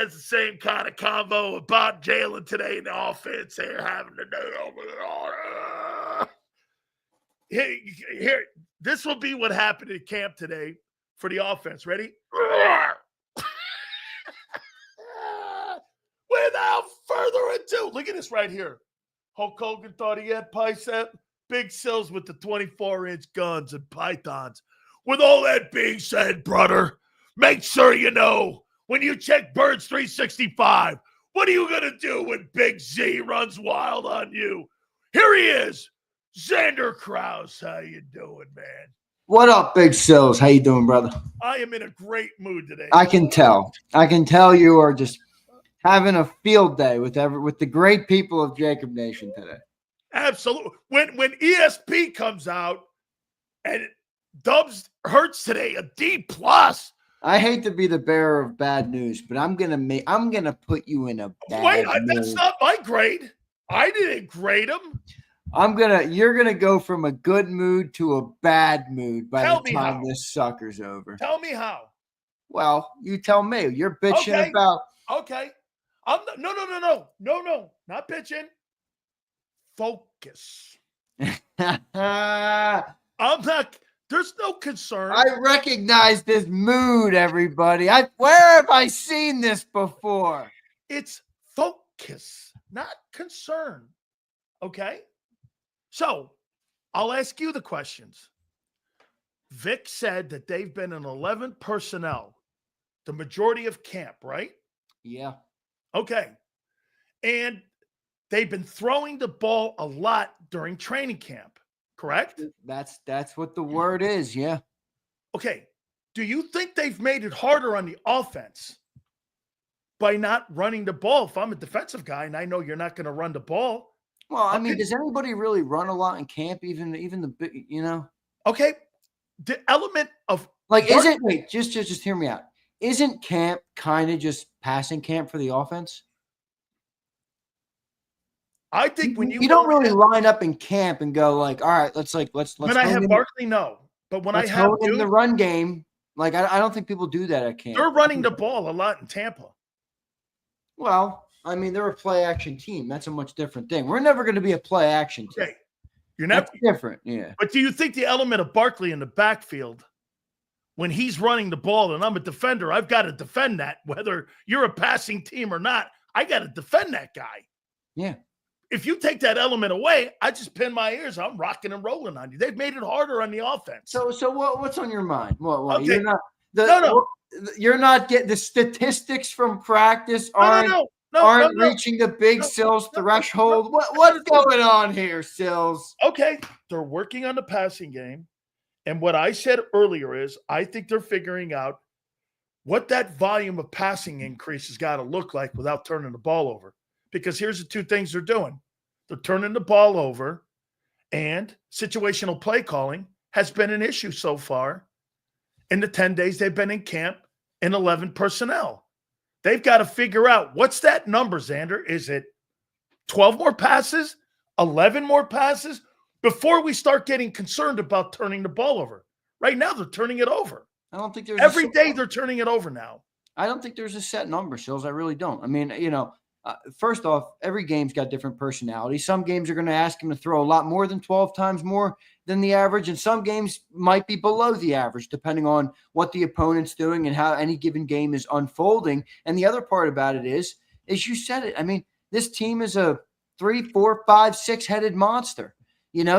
It's the same kind of convo about Jalen today in the offense here, having to do over here. This will be what happened in camp today for the offense. Ready? Without further ado, look at this right here. Hulk Hogan thought he had bicep. Big Silz with the 24-inch guns and pythons. With all that being said, brother, make sure you know when you check Birds 365, what are you going to do when Big Z runs wild on you? Here he is, Zander Krause. How you doing, man? What up, Big Silz? How you doing, brother? I am in a great mood today. I can tell. I can tell you are just having a field day with the great people of JAKIB Nation today. Absolutely. When ESP comes out and dubs Hurts today a D+. I hate to be the bearer of bad news, but I'm gonna put you in a bad mood. That's not my grade. I didn't grade him. You're gonna go from a good mood to a bad mood by the time this sucker's over. Tell me how. Well, you tell me. You're bitching about. Okay. No, not bitching. Focus. I'm not. There's no concern. I recognize this mood, everybody. Where have I seen this before? It's focus, not concern. Okay? So, I'll ask you the questions. Vic said that they've been in 11 personnel the majority of camp, right? Yeah. Okay. And they've been throwing the ball a lot during training camp. Correct? That's what the word is, yeah. Okay. Do you think they've made it harder on the offense by not running the ball? If I'm a defensive guy and I know you're not going to run the ball. Well, I mean, does anybody really run a lot in camp, even the big, you know? Okay. The element of just hear me out. Isn't camp kind of just passing camp for the offense? I think when you don't really line up in camp and go like, all right, let's. When I have Barkley, no, but when I have in the run game, like I don't think people do that at camp. They're running the ball a lot in Tampa. Well, I mean, they're a play action team. That's a much different thing. We're never going to be a play action team. Okay, you're not different, yeah. But do you think the element of Barkley in the backfield, when he's running the ball and I'm a defender, I've got to defend that, whether you're a passing team or not. I got to defend that guy. Yeah. If you take that element away, I just pin my ears. I'm rocking and rolling on you. They've made it harder on the offense. So what's on your mind? What okay. You're not you're not getting the statistics from practice aren't reaching the big Silz threshold. What's going on here, Silz? Okay, they're working on the passing game. And what I said earlier is I think they're figuring out what that volume of passing increase has got to look like without turning the ball over. Because here's the two things they're doing. They're turning the ball over, and situational play calling has been an issue so far in the 10 days they've been in camp in 11 personnel. They've got to figure out what's that number, Zander? Is it 12 more passes, 11 more passes, before we start getting concerned about turning the ball over? Right now, they're turning it over. I don't think there's every day they're turning it over now. I don't think there's a set number, Silz. I really don't. I mean, first off, every game's got different personalities. Some games are going to ask him to throw a lot more than 12 times more than the average, and some games might be below the average, depending on what the opponent's doing and how any given game is unfolding. And the other part about it is you said it. I mean, this team is a 3, 4, 5, 6-headed monster.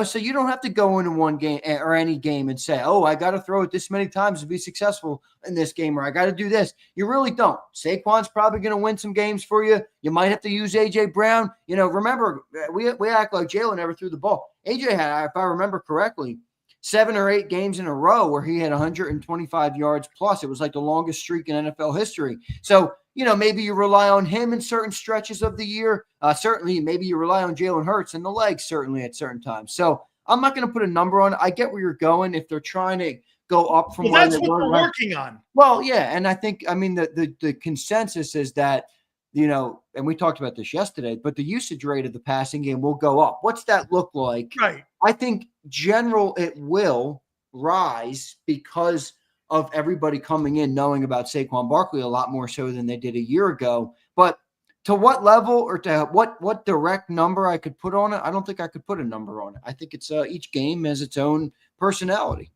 So you don't have to go into one game or any game and say, oh, I got to throw it this many times to be successful in this game, or I got to do this. You really don't. Saquon's probably going to win some games for you. You might have to use AJ Brown. Remember, we act like Jalen never threw the ball. AJ had, if I remember correctly, 7 or 8 games in a row where he had 125 yards plus. It was like the longest streak in NFL history. So, maybe you rely on him in certain stretches of the year. Certainly, maybe you rely on Jalen Hurts and the legs, certainly at certain times. So I'm not going to put a number on it. I get where you're going. If they're trying to go up from where that's what we're working on. Well, yeah. And I think, the consensus is that, and we talked about this yesterday, but the usage rate of the passing game will go up. What's that look like? Right. I think it will rise because of everybody coming in knowing about Saquon Barkley a lot more so than they did a year ago. But to what level or to what direct number I could put on it, I don't think I could put a number on it. I think it's each game has its own personality.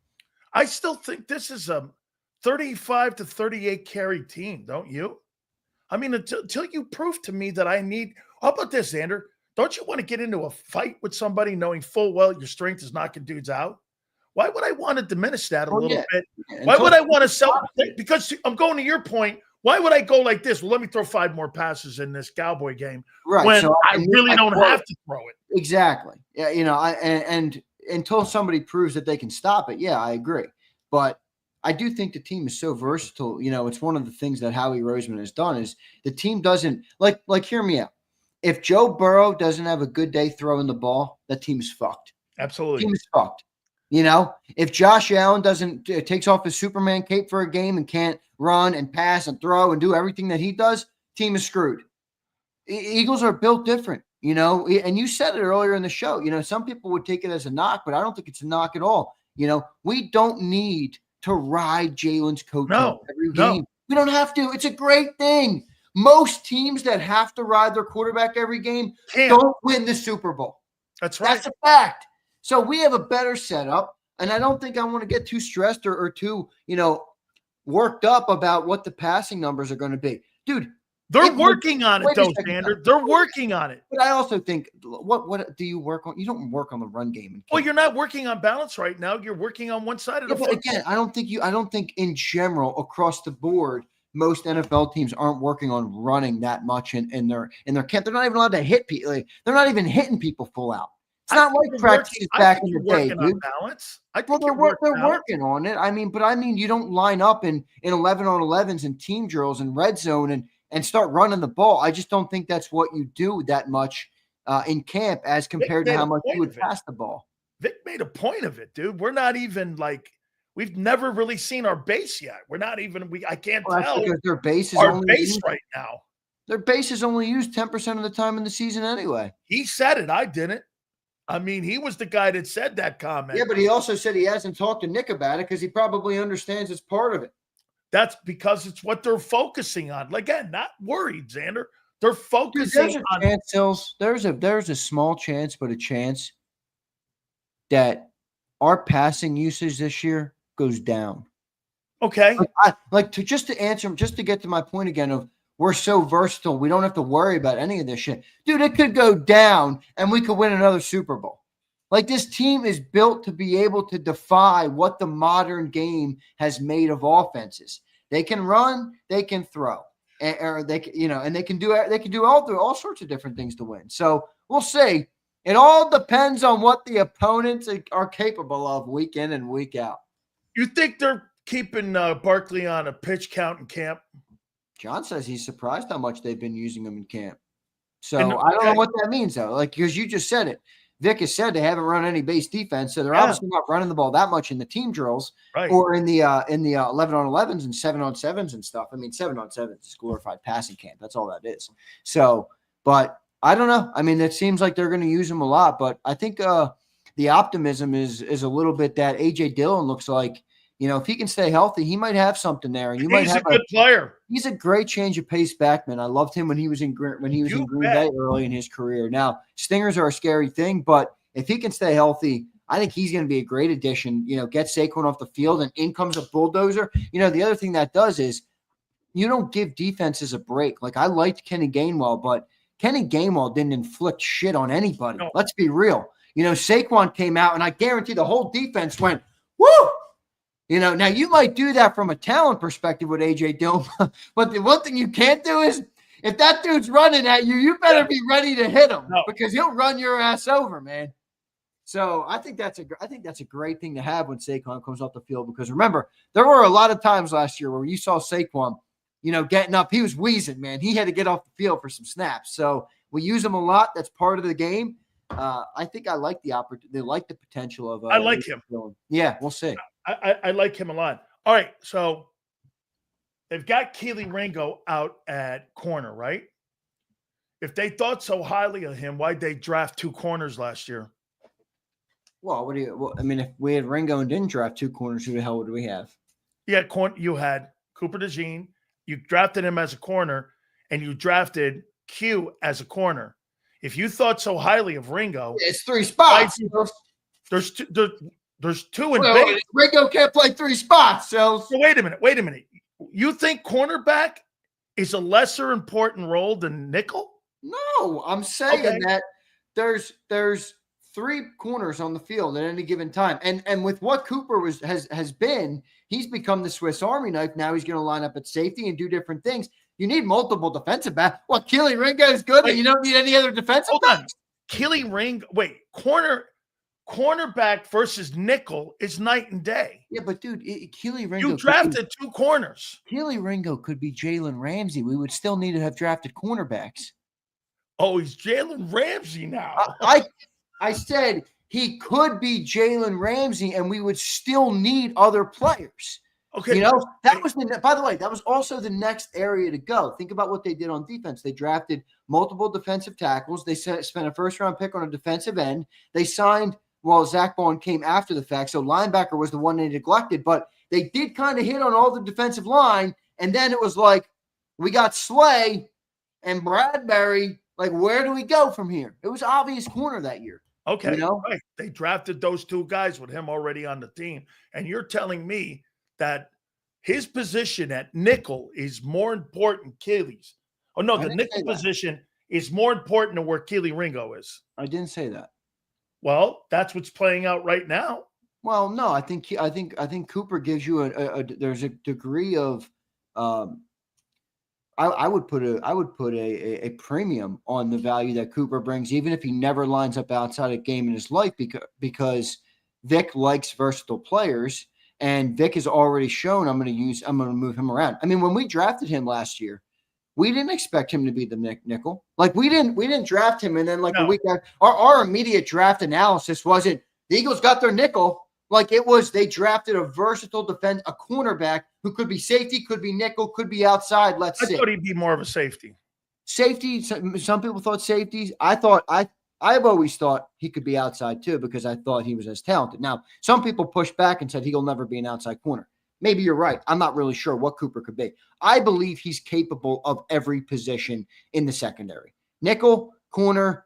I still think this is a 35 to 38 carry team, don't you? I mean, until you prove to me that I need – how about this, Zander? Don't you want to get into a fight with somebody knowing full well your strength is knocking dudes out? Why would I want to diminish that a little bit? Why would I want to sell – because I'm going to your point. Why would I go like this? Well, let me throw 5 more passes in this Cowboy game when so I really don't have to throw it. Exactly. Yeah, and until somebody proves that they can stop it, yeah, I agree. But I do think the team is so versatile. It's one of the things that Howie Roseman has done is the team doesn't like hear me out. If Joe Burrow doesn't have a good day throwing the ball, that team is fucked. Absolutely. The team is fucked. If Josh Allen takes off his Superman cape for a game and can't run and pass and throw and do everything that he does, team is screwed. Eagles are built different, and you said it earlier in the show. Some people would take it as a knock, but I don't think it's a knock at all. We don't need to ride Jalen's coattails every game. We don't have to. It's a great thing. Most teams that have to ride their quarterback every game don't win the Super Bowl. That's right. That's a fact. So we have a better setup, and I don't think I want to get too stressed or too, worked up about what the passing numbers are going to be. Dude, they're working on it, though, Zander. They're working on it. But I also think, what do you work on? You don't work on the run game. Well, you're not working on balance right now. You're working on one side of the football. Again, I don't think in general across the board, most NFL teams aren't working on running that much in their camp. They're not even allowed to hit people. They're not even hitting people full out. It's not like practice back in the day, dude. Balance. They're working on it. I mean, you don't line up in 11-on-11s and team drills and red zone and start running the ball. I just don't think that's what you do that much in camp as compared to how much you would pass the ball. Vic made a point of it, dude. We're not even we've never really seen our base yet. We're not even I can't tell. Because their base is right now. Their base is only used 10% of the time in the season anyway. He said it. I didn't. I mean, he was the guy that said that comment. Yeah, but he also said he hasn't talked to Nick about it because he probably understands it's part of it. That's because it's what they're focusing on. Again, not worried, Zander. They're focusing on chance, Silz. There's a small chance, but a chance that our passing usage this year goes down. Okay. Just to get to my point again of we're so versatile, we don't have to worry about any of this shit. Dude, it could go down and we could win another Super Bowl. This team is built to be able to defy what the modern game has made of offenses. They can run, they can throw, and they can do all sorts of different things to win. So we'll see. It all depends on what the opponents are capable of week in and week out. You think they're keeping Barkley on a pitch count in camp? John says he's surprised how much they've been using him in camp. So I don't know what that means, though. Because you just said it. Vic has said they haven't run any base defense, so they're obviously not running the ball that much in the team drills or in the 11-on-11s and 7-on-7s and stuff. I mean, 7-on-7s is glorified passing camp. That's all that is. So, but I don't know. I mean, it seems like they're going to use him a lot, but I think the optimism is a little bit that AJ Dillon looks like. If he can stay healthy, he might have something there. And he's a good player. He's a great change of pace backman. I loved him when he was in Green Bay early in his career. Now, stingers are a scary thing, but if he can stay healthy, I think he's going to be a great addition. Get Saquon off the field, and in comes a bulldozer. The other thing that does is you don't give defenses a break. I liked Kenny Gainwell, but Kenny Gainwell didn't inflict shit on anybody. No. Let's be real. Saquon came out, and I guarantee the whole defense went, woo! Now you might do that from a talent perspective with AJ Dillon, but the one thing you can't do is if that dude's running at you, you better be ready to hit him because he'll run your ass over, man. So I think that's a great thing to have when Saquon comes off the field because remember, there were a lot of times last year where you saw Saquon, getting up. He was wheezing, man. He had to get off the field for some snaps. So we use him a lot. That's part of the game. I think I like the opportunity. Like the potential of. I like him. Yeah, we'll see. I like him a lot. All right, so they've got Keely Ringo out at corner, right? If they thought so highly of him, why'd they draft 2 corners last year? Well, if we had Ringo and didn't draft 2 corners, who the hell would we have? You had Cooper DeJean. You drafted him as a corner, and you drafted Q as a corner. If you thought so highly of Ringo, it's 3 spots. There's two in base. Ringo can't play 3 spots. So wait a minute. You think cornerback is a lesser important role than nickel? No, I'm saying that there's 3 corners on the field at any given time. And with what Cooper has been, he's become the Swiss Army knife. Now he's going to line up at safety and do different things. You need multiple defensive backs. Well, Keely Ringo is good, and you don't need any other defensive backs. Keely Ringo, cornerback versus nickel is night and day. Yeah, but dude, Keely Ringo. You drafted 2 corners. Keely Ringo could be Jalen Ramsey. We would still need to have drafted cornerbacks. Oh, he's Jalen Ramsey now. I said he could be Jalen Ramsey, and we would still need other players. Okay. That was by the way, that was also the next area to go. Think about what they did on defense. They drafted multiple defensive tackles. They spent a first-round pick on a defensive end. They signed, Zach Bond came after the fact, so linebacker was the one they neglected, but they did kind of hit on all the defensive line, and then it was like, we got Slay and Bradbury. Like, where do we go from here? It was obvious corner that year. Okay, right. They drafted those 2 guys with him already on the team, and you're telling me that his position at nickel is more important Keely's. Oh, no, the nickel position is more important than where Keely Ringo is. I didn't say that. Well, that's what's playing out right now. Well, no, I think Cooper gives you there's a degree of I would put a premium on the value that Cooper brings, even if he never lines up outside a game in his life, because Vic likes versatile players. And Vic has already shown I'm going to move him around. I mean, when we drafted him last year, we didn't expect him to be the nickel. Like we didn't draft him. And then a week after, our immediate draft analysis wasn't the Eagles got their nickel. Like it was, they drafted a versatile defense, a cornerback who could be safety, could be nickel, could be outside. I thought he'd be more of a safety. Safety. Some people thought safeties. I've always thought he could be outside too, because I thought he was as talented. Now, some people pushed back and said he'll never be an outside corner. Maybe you're right. I'm not really sure what Cooper could be. I believe he's capable of every position in the secondary. Nickel, corner,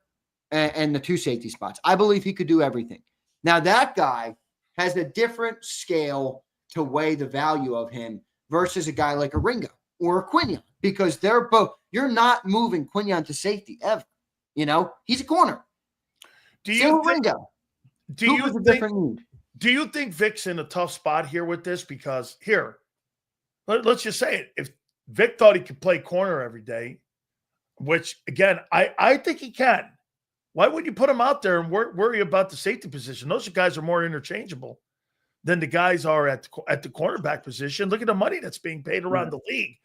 and the 2 safety spots. I believe he could do everything. Now, that guy has a different scale to weigh the value of him versus a guy like a Ringo or a Quinion, because they're both – you're not moving Quinion to safety ever. He's a corner. Do you think Vic's in a tough spot here with this? Because let's just say it. If Vic thought he could play corner every day, which again, I think he can. Why would you put him out there and worry about the safety position? Those guys are more interchangeable than the guys are at the cornerback position. Look at the money that's being paid around the league.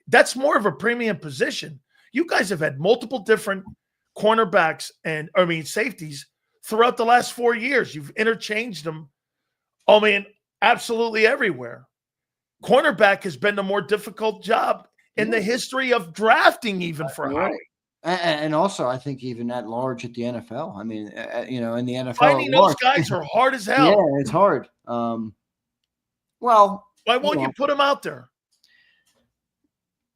That's more of a premium position. You guys have had multiple different cornerbacks safeties throughout the last 4 years. You've interchanged them, absolutely everywhere. Cornerback has been the more difficult job in the history of drafting, even for Howie. And also, I think even at large at the NFL. I mean, in the NFL, finding those guys are hard as hell. Yeah, it's hard. Why won't you put them out there?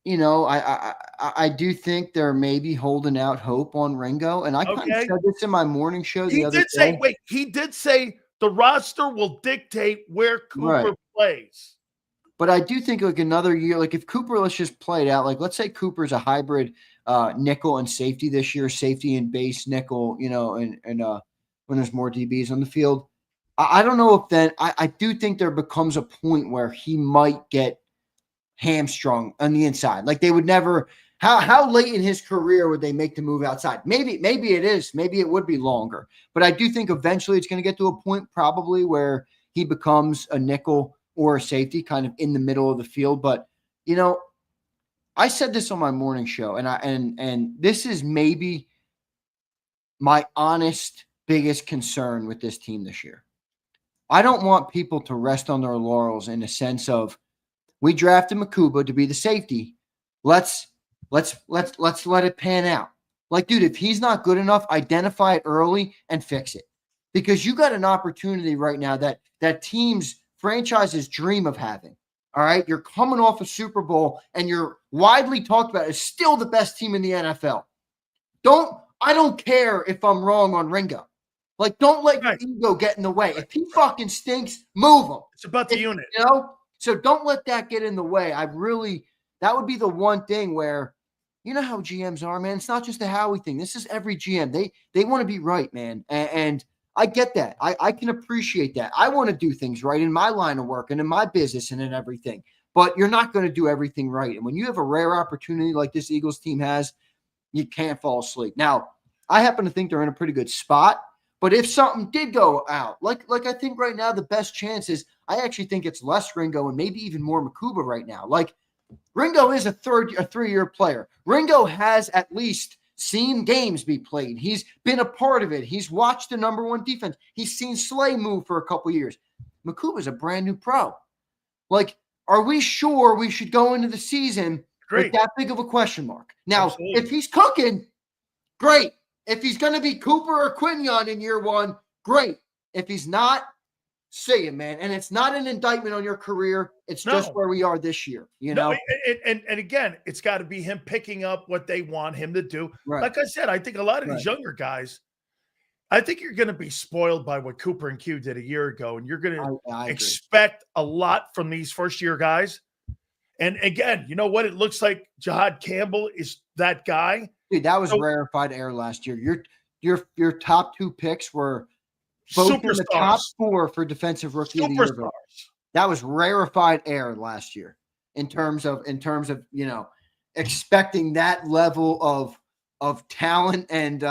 I do think they're maybe holding out hope on Ringo, and I kind of said this in my morning show the other day. He did say the roster will dictate where Cooper plays. But I do think another year, if Cooper, let's just play it out. Let's say Cooper's a hybrid nickel and safety this year, safety and base nickel, and when there's more DBs on the field. I don't know if then I do think there becomes a point where he might get hamstrung on the inside. They would never. How late in his career would they make the move outside? Maybe it is. Maybe it would be longer. But I do think eventually it's going to get to a point probably where he becomes a nickel or a safety, kind of in the middle of the field. But I said this on my morning show, and this is maybe my honest biggest concern with this team this year. I don't want people to rest on their laurels in the sense of, we drafted Makuba to be the safety. Let's let it pan out. Dude, if he's not good enough, identify it early and fix it. Because you got an opportunity right now that teams franchises dream of having. All right. You're coming off a Super Bowl and you're widely talked about as still the best team in the NFL. I don't care if I'm wrong on Ringo. Like, don't let your ego get in the way. If he fucking stinks, move him. It's about the unit. You know? So don't let that get in the way. That would be the one thing where, you know how GMs are, man. It's not just a Howie thing. This is every GM. They want to be right, man. And I get that. I can appreciate that. I want to do things right in my line of work and in my business and in everything. But you're not going to do everything right. And when you have a rare opportunity like this Eagles team has, you can't fall asleep. Now, I happen to think they're in a pretty good spot. But if something did go out, like I think right now the best chance is I actually think it's less Ringo and maybe even more Makuba right now. Like, Ringo is a 3-year player. Ringo has at least seen games be played. He's been a part of it. He's watched the number one defense. He's seen Slay move for a couple years. Makuba's a brand new pro. Like, are we sure we should go into the season with that big of a question mark? Now, Absolutely. If he's cooking, great. If he's going to be Cooper or Quinion in year one, great. If he's not, say it, man. And it's not an indictment on your career. It's just where we are this year, you know? And again, it's got to be him picking up what they want him to do. Right. Like I said, I think a lot of these younger guys, I think you're going to be spoiled by what Cooper and Q did a year ago. And you're going to expect a lot from these first-year guys. And again, you know what? It looks like Jahad Campbell is that guy. Dude, that was rarefied air last year. Your top two picks were both in the top 4 for defensive rookie of the year. That was rarefied air last year in terms of you know, expecting that level of talent and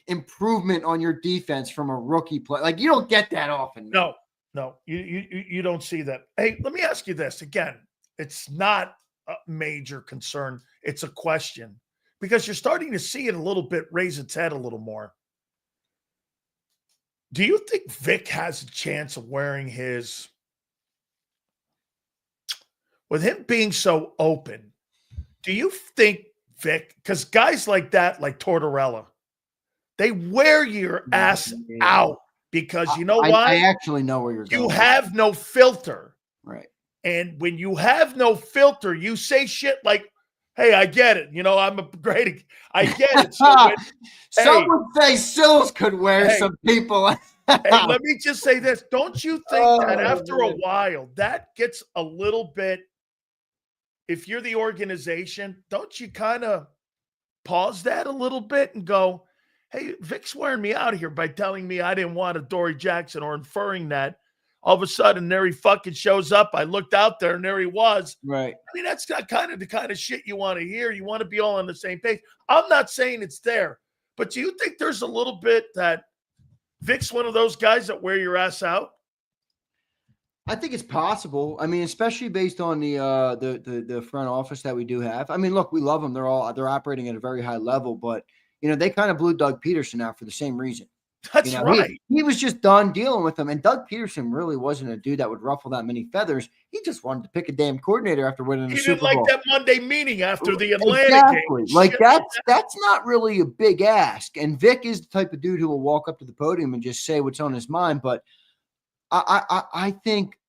improvement on your defense from a rookie player. Like, you don't get that often. No, you don't see that. Hey, let me ask you this again. It's not a major concern. It's a question. Because you're starting to see it a little bit raise its head a little more. Do you think Vic has a chance of wearing his, with him being so open, do you think Vic, because guys like that, like Tortorella, they wear your ass out because you know why? I actually know where you're going. You have no filter. Right. And when you have no filter, you say shit like, hey, I get it. You know, I'm a great. I get it. So some would say Silz could wear some people. Hey, let me just say this. Don't you think that after a while, that gets a little bit, if you're the organization, don't you kind of pause that a little bit and go, hey, Vic's wearing me out here by telling me I didn't want a Dory Jackson or inferring that. All of a sudden, there he fucking shows up. I looked out there, and there he was. Right. I mean, that's not kind of the kind of shit you want to hear. You want to be all on the same page. I'm not saying it's there, but do you think there's a little bit that Vic's one of those guys that wear your ass out? I think it's possible. I mean, especially based on the front office that we do have. I mean, look, we love them. They're operating at a very high level, but you know, they kind of blew Doug Peterson out for the same reason. That's right. He was just done dealing with them. And Doug Peterson really wasn't a dude that would ruffle that many feathers. He just wanted to pick a damn coordinator after winning the Super Bowl. He didn't like that Monday meeting after the Atlanta game. Like, that's not really a big ask. And Vic is the type of dude who will walk up to the podium and just say what's on his mind. But I think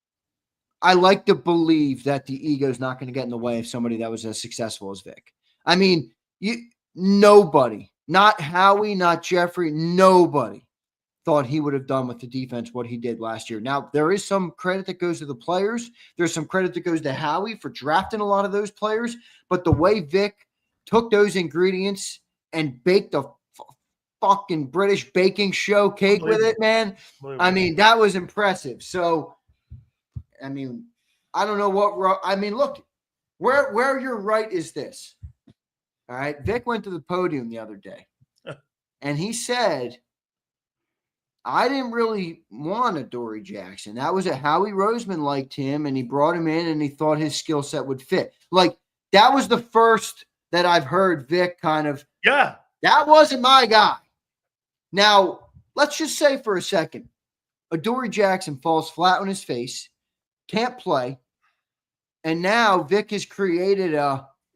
I like to believe that the ego is not going to get in the way of somebody that was as successful as Vic. I mean, nobody, not Howie, not Jeffrey, nobody thought he would have done with the defense what he did last year. Now, there is some credit that goes to the players. There's some credit that goes to Howie for drafting a lot of those players. But the way Vic took those ingredients and baked a fucking British baking show cake with it, man. I mean, that was impressive. So, I mean, I don't know what – I mean, look, where you're right is this. All right? Vic went to the podium the other day, and he said – I didn't really want a Dory Jackson. That was Howie Roseman liked him, and he brought him in, and he thought his skill set would fit. Like, that was the first that I've heard Vic kind of, that wasn't my guy. Now, let's just say for a second, a Dory Jackson falls flat on his face, can't play, and now Vic has created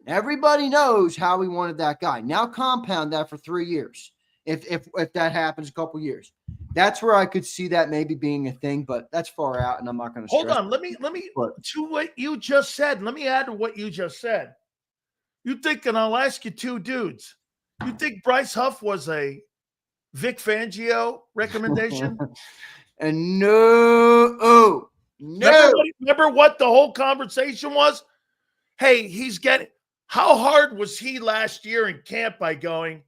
everybody knows how he wanted that guy. Now compound that for 3 years. If that happens a couple years. That's where I could see that maybe being a thing, but that's far out, and I'm not going to. Hold on, let me to what you just said. Let me add to what you just said. You think, and I'll ask you two dudes. You think Bryce Huff was a Vic Fangio recommendation? And no. Remember what the whole conversation was? Hey, how hard was he last year in camp by going,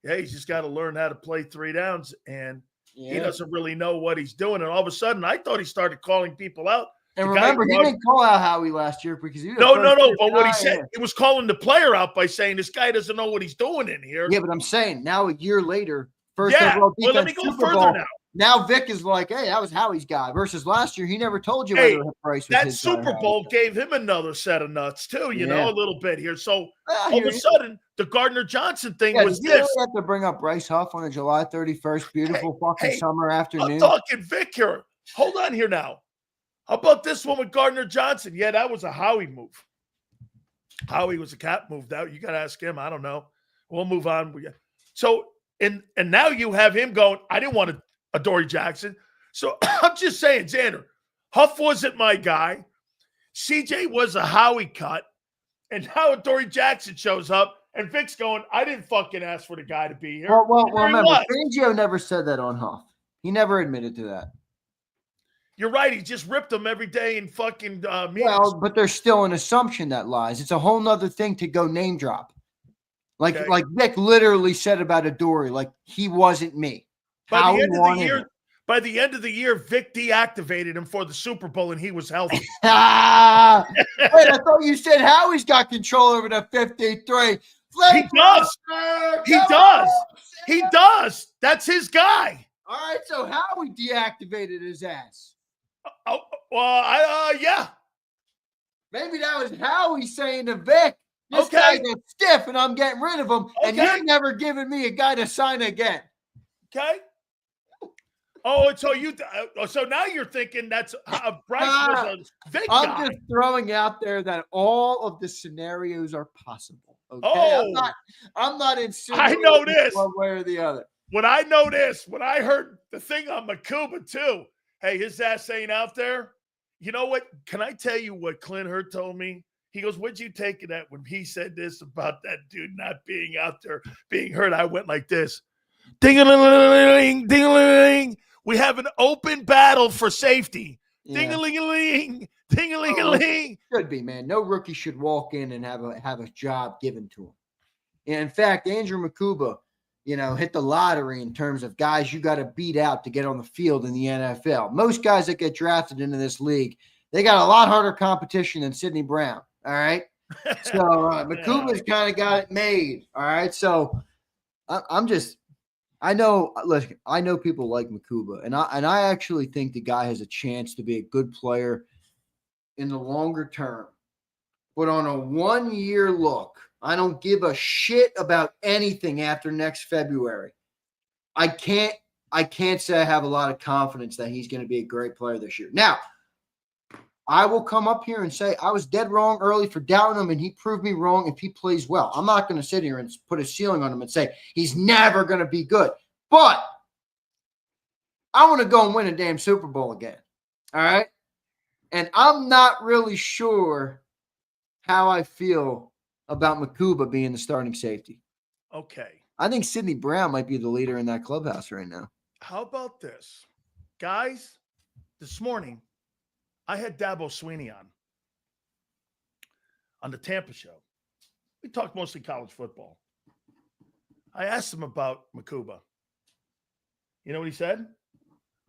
yeah, he's just got to learn how to play 3 downs, and he doesn't really know what he's doing. And all of a sudden, I thought he started calling people out. And remember, he didn't call out Howie last year because he no. But what he said, he was calling the player out by saying this guy doesn't know what he's doing in here. Yeah, but I'm saying now a year later, first overall defense, let me go Super further Bowl, now. Now Vic is like, hey, that was Howie's guy. Versus last year, he never told you whether Bryce was his guy. That Super Bowl gave him another set of nuts too. You know, a little bit here. So all of a sudden, the Gardner Johnson thing was this. You have to bring up Bryce Huff on a July 31st, beautiful fucking summer afternoon. I'm talking Vic here. Hold on here now. How about this one with Gardner Johnson? Yeah, that was a Howie move. Howie was a cap moved out. You got to ask him. I don't know. We'll move on. So, and now you have him going, I didn't want a Dory Jackson. So I'm just saying, Zander, Huff wasn't my guy. CJ was a Howie cut. And now Dory Jackson shows up, and Vic's going, I didn't fucking ask for the guy to be here. Well remember, Fangio never said that on Huff. He never admitted to that. You're right. He just ripped them every day in fucking meetings. Well, but there's still an assumption that lies. It's a whole nother thing to go name drop. Like Vic literally said about Adoree, like he wasn't me. By the end of the year, Vic deactivated him for the Super Bowl, and he was healthy. Wait, I thought you said Howie's got control over the 53. He does. He does. That's his guy. All right, so Howie deactivated his ass. Yeah. Maybe that was Howie saying to Vic, this guy's a stiff and I'm getting rid of him, and you're never giving me a guy to sign again. Okay. Oh, so now you're thinking that's Bryce was a Vic guy. I'm just throwing out there that all of the scenarios are possible. Okay. I'm not insinuating I know this one way or the other. When I heard the thing on Makuba too, hey, his ass ain't out there. You know what? Can I tell you what Clint Hurt told me? He goes, what'd you take it at when he said this about that dude not being out there, being hurt? I went like this. Ding-a-ling-a-ling, ding-a-ling. We have an open battle for safety. Ding-a-ling-a-ling, ding-a-ling-a-ling. Should be, man. No rookie should walk in and have a job given to him. And in fact, Andrew Makuba, hit the lottery in terms of guys you got to beat out to get on the field in the NFL. Most guys that get drafted into this league, they got a lot harder competition than Sidney Brown. All right. So Makuba's kind of got it made. All right. So I know people like Makuba, and I actually think the guy has a chance to be a good player in the longer term. But on a 1-year look, I don't give a shit about anything after next February. I can't say I have a lot of confidence that he's going to be a great player this year. Now, I will come up here and say I was dead wrong early for doubting him, and he proved me wrong if he plays well. I'm not going to sit here and put a ceiling on him and say he's never going to be good. But I want to go and win a damn Super Bowl again. All right? And I'm not really sure how I feel about Makuba being the starting safety. Okay. I think Sidney Brown might be the leader in that clubhouse right now. How about this? Guys, this morning, I had Dabo Swinney on the Tampa show. We talked mostly college football. I asked him about Makuba. You know what he said?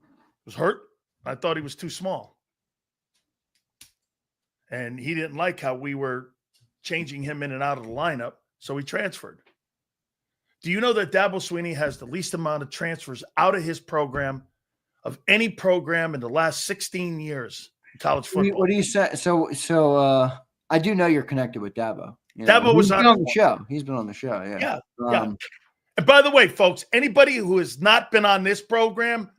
He was hurt. I thought he was too small. And he didn't like how we were changing him in and out of the lineup, so he transferred. Do you know that Dabo Swinney has the least amount of transfers out of his program of any program in the last 16 years in college football? What do you say? So I do know you're connected with Dabo. Dabo was on the show. He's been on the show. Yeah. Yeah. And by the way, folks, anybody who has not been on this program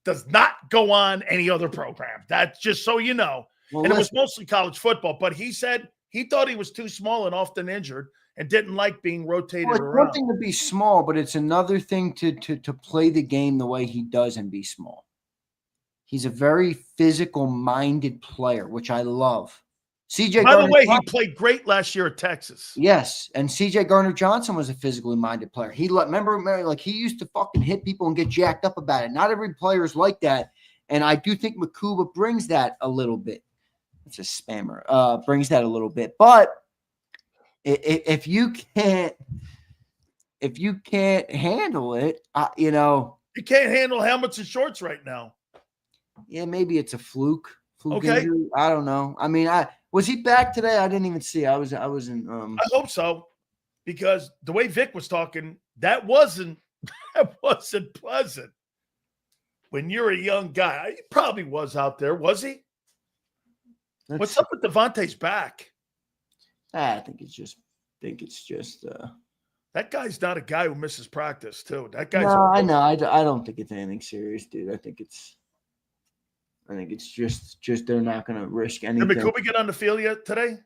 does not go on any other program. That's just so you know. Well, and it was mostly college football, but he said he thought he was too small and often injured. and didn't like being rotated Well, it's around. one thing to be small, but it's another thing to play the game the way he does and be small. He's a very physical-minded player, which I love. CJ. By the way, he played great last year at Texas. Yes, and CJ Gardner-Johnson was a physically minded player. Remember, like he used to fucking hit people and get jacked up about it. Not every player is like that, and I do think Makuba brings that a little bit. It's a spammer. Brings that a little bit, but if you can't handle it, you can't handle helmets and shorts right now. Yeah, maybe it's a fluke. Okay, injury. I don't know. I mean, was he back today? I didn't even see. I was in. I hope so, because the way Vic was talking, that wasn't pleasant. When you're a young guy, he probably was out there, was he? What's up with Devontae's back? I think it's just. That guy's not a guy who misses practice, too. That guy's. No, I know. I don't think it's anything serious, dude. I think it's just they're not going to risk anything. Did McCoy get on the field yet today?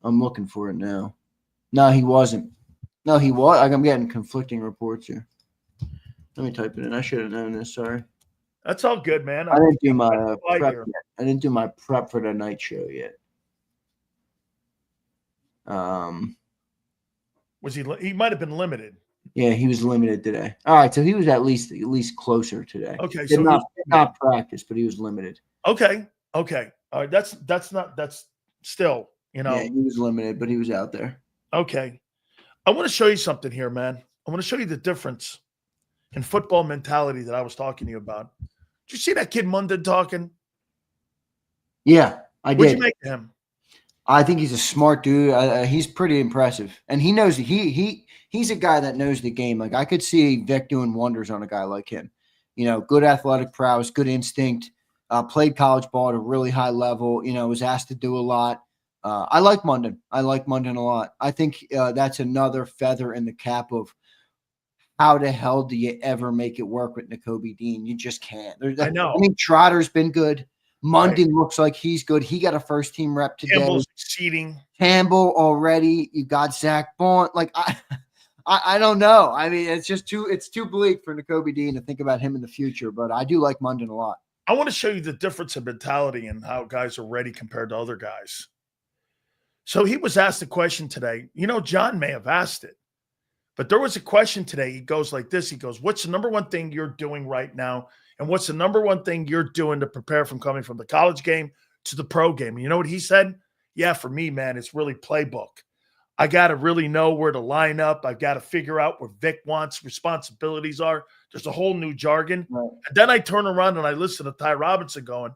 I'm looking for it now. No, he wasn't. No, he was. I'm getting conflicting reports here. Let me type it in. I should have known this. Sorry. That's all good, man. I didn't do my prep yet. I didn't do my prep for the night show yet. Was he? He might have been limited. Yeah, he was limited today. All right, so he was at least closer today. Okay, so not practice, but he was limited. Okay. All right, that's still, Yeah, he was limited, but he was out there. Okay. I want to show you something here, man. I want to show you the difference in football mentality that I was talking to you about. Did you see that kid Munden talking? Yeah, I did. What'd you make of him? I think he's a smart dude. He's pretty impressive, and he knows he's a guy that knows the game. Like I could see Vic doing wonders on a guy like him. Good athletic prowess, good instinct. Played college ball at a really high level. Was asked to do a lot. I like Munden. I like Munden a lot. I think that's another feather in the cap of how the hell do you ever make it work with Nakobe Dean? You just can't. I know. I mean, Trotter's been good. Munden looks like he's good. He got a first-team rep today. Campbell's exceeding. Campbell already. You got Zach Bond. Like I don't know. I mean, it's too bleak for Nakobe Dean to think about him in the future. But I do like Munden a lot. I want to show you the difference in mentality and how guys are ready compared to other guys. So he was asked a question today. John may have asked it, but there was a question today. He goes like this. He goes, "What's the number one thing you're doing right now? And what's the number one thing you're doing to prepare from coming from the college game to the pro game?" And you know what he said? "Yeah, for me, man, it's really playbook. I got to really know where to line up. I've got to figure out where Vic wants responsibilities are. There's a whole new jargon." Right. And then I turn around and I listen to Ty Robinson going,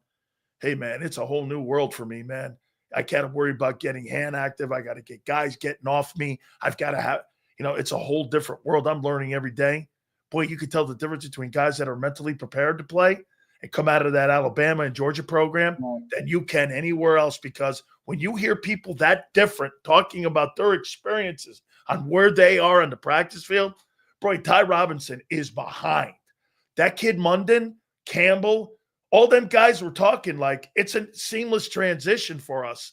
"Hey, man, it's a whole new world for me, man. I can't worry about getting hand active. I got to get guys getting off me. I've got to have, it's a whole different world. I'm learning every day." Boy, you could tell the difference between guys that are mentally prepared to play and come out of that Alabama and Georgia program than you can anywhere else. Because when you hear people that different talking about their experiences on where they are on the practice field, boy, Ty Robinson is behind. That kid Munden, Campbell, all them guys were talking like it's a seamless transition for us.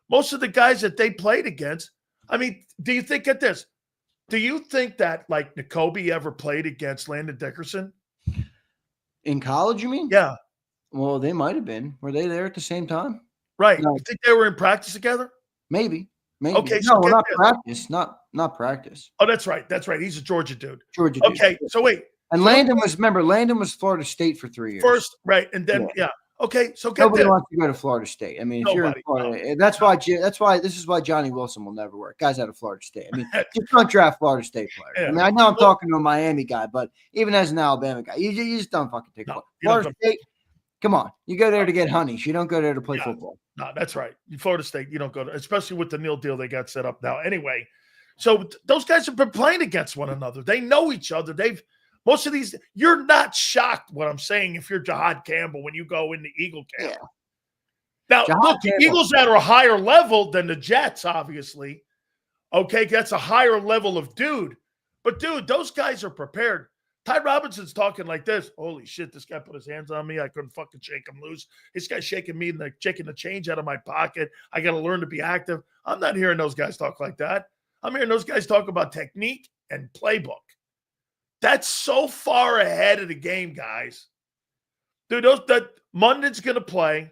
Most of the guys that they played against, I mean, do you think at this? Do you think that, like, Nakobe ever played against Landon Dickerson? In college, you mean? Yeah. Well, they might have been. Were they there at the same time? Right. No. You think they were in practice together? Maybe. Okay. No, not practice. Not practice. Oh, that's right. That's right. He's a Georgia dude. Dude. Okay. So wait. And Landon was Florida State for 3 years. First, right. And then, yeah. Okay, so nobody wants to go to Florida State. I mean, if you're in Florida, that's why this is why Johnny Wilson will never work. Guys out of Florida State. I mean, just don't draft Florida State players. Yeah. I mean, I know I'm talking to a Miami guy, but even as an Alabama guy, you just don't fucking take Florida State. Come on, you go there to get honeys. You don't go there to play football. No, that's right. Florida State, you don't go to, especially with the Neal deal they got set up now. Anyway, so those guys have been playing against one another. They know each other. Most of these, you're not shocked what I'm saying if you're Jahad Campbell when you go into Eagle camp. Yeah. Now, look, the Eagles that are a higher level than the Jets, obviously. Okay, that's a higher level of dude. But, dude, those guys are prepared. Ty Robinson's talking like this. Holy shit, this guy put his hands on me. I couldn't fucking shake him loose. This guy's shaking me and taking the change out of my pocket. I got to learn to be active. I'm not hearing those guys talk like that. I'm hearing those guys talk about technique and playbook. That's so far ahead of the game, guys. Dude, that Munden's going to play.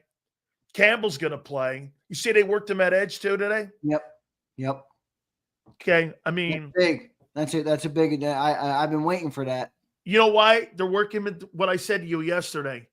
Campbell's going to play. You see they worked him at edge too today? Yep. Okay, I mean. That's big. That's it. That's a big. I've been waiting for that. You know why they're working with what I said to you yesterday?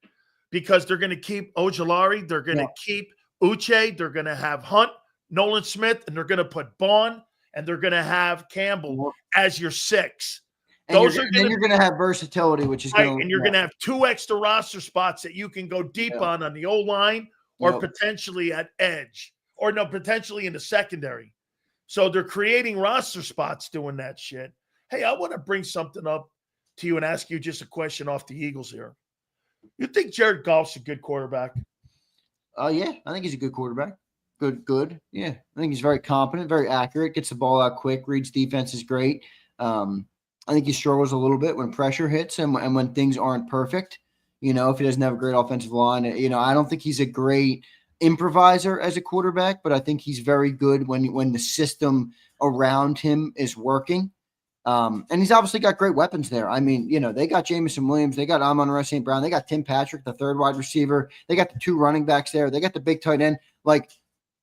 Because they're going to keep Ojulari. They're going to keep Uche. They're going to have Hunt, Nolan Smith, and they're going to put Bond, and they're going to have Campbell as your 6. And you're going to have versatility, which is right, and you're going to have 2 extra roster spots that you can go deep on the O-line or potentially at edge or potentially in the secondary. So they're creating roster spots doing that shit. Hey, I want to bring something up to you and ask you just a question off the Eagles here. You think Jared Goff's a good quarterback? Yeah, I think he's a good quarterback. Good. Yeah, I think he's very competent, very accurate, gets the ball out quick, reads defense is great. I think he struggles a little bit when pressure hits and when things aren't perfect. If he doesn't have a great offensive line, I don't think he's a great improviser as a quarterback, but I think he's very good when the system around him is working. And he's obviously got great weapons there. I mean, they got Jamison Williams, they got Amon-Ra St. Brown, they got Tim Patrick, the 3rd wide receiver, they got the 2 running backs there, they got the big tight end. Like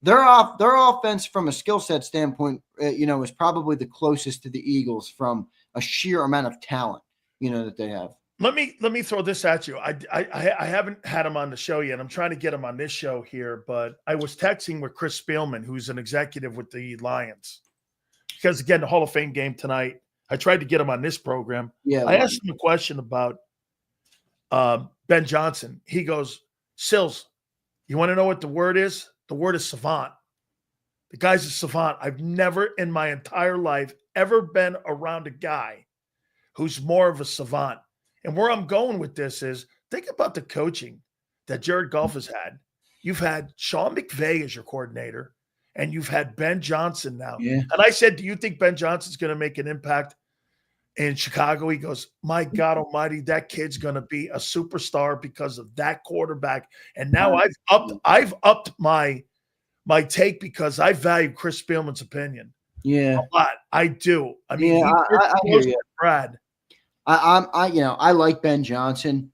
their offense from a skill set standpoint, is probably the closest to the Eagles from a sheer amount of talent, that they have. Let me throw this at you. I haven't had him on the show yet. I'm trying to get him on this show here, but I was texting with Chris Spielman, who's an executive with the Lions, because again, the Hall of Fame game tonight. I tried to get him on this program. Yeah, I asked him a question about Ben Johnson. He goes, Silz, you want to know what the word is? The word is savant. The guy's a savant. I've never in my entire life ever been around a guy who's more of a savant. And where I'm going with this is, think about the coaching that Jared Goff has had. You've had Sean McVay as your coordinator, and you've had Ben Johnson now. Yeah. And I said, do you think Ben Johnson's going to make an impact in Chicago? He goes, my God almighty, that kid's going to be a superstar because of that quarterback. And now I've upped my take because I value Chris Spielman's opinion. Yeah. A lot. I do. I mean, I hear you. Brad. I like Ben Johnson.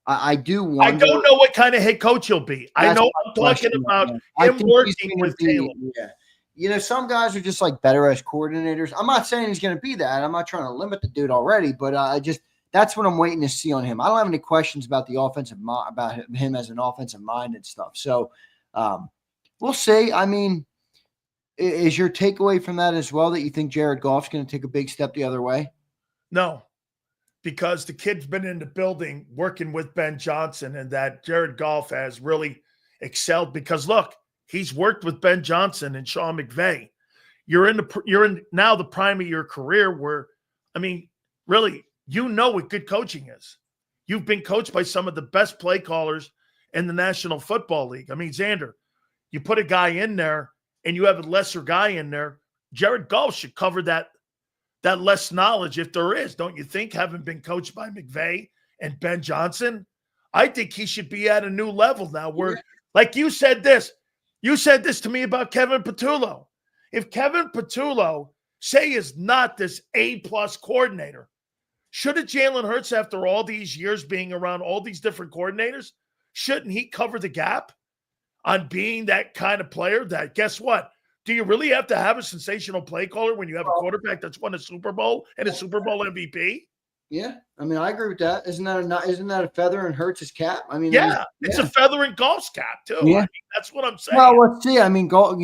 I do wonder. I don't know what kind of head coach he'll be. I know I'm talking about him working with Taylor. Yeah. Some guys are just like better as coordinators. I'm not saying he's going to be that. I'm not trying to limit the dude already, but that's what I'm waiting to see on him. I don't have any questions about the about him as an offensive mind and stuff. So we'll see. I mean, is your takeaway from that as well that you think Jared Goff's going to take a big step the other way? No. Because the kid's been in the building working with Ben Johnson, and that Jared Goff has really excelled because look, he's worked with Ben Johnson and Sean McVay. You're in now the prime of your career where, I mean, really, what good coaching is. You've been coached by some of the best play callers in the National Football League. I mean, Zander, you put a guy in there and you have a lesser guy in there. Jared Goff should cover that less knowledge if there is, don't you think, having been coached by McVay and Ben Johnson? I think he should be at a new level now where, like you said this to me about Kevin Patullo. If Kevin Patullo, say, is not this A-plus coordinator, shouldn't Jalen Hurts, after all these years being around all these different coordinators, shouldn't he cover the gap on being that kind of player that, guess what? Do you really have to have a sensational play caller when you have a quarterback that's won a Super Bowl and a Super Bowl MVP? Yeah, I mean, I agree with that. Isn't that a feather in Hurts' cap? I mean, it's a feather in Goff's cap too. Yeah. I mean, that's what I'm saying. Well, let's see. I mean, Goff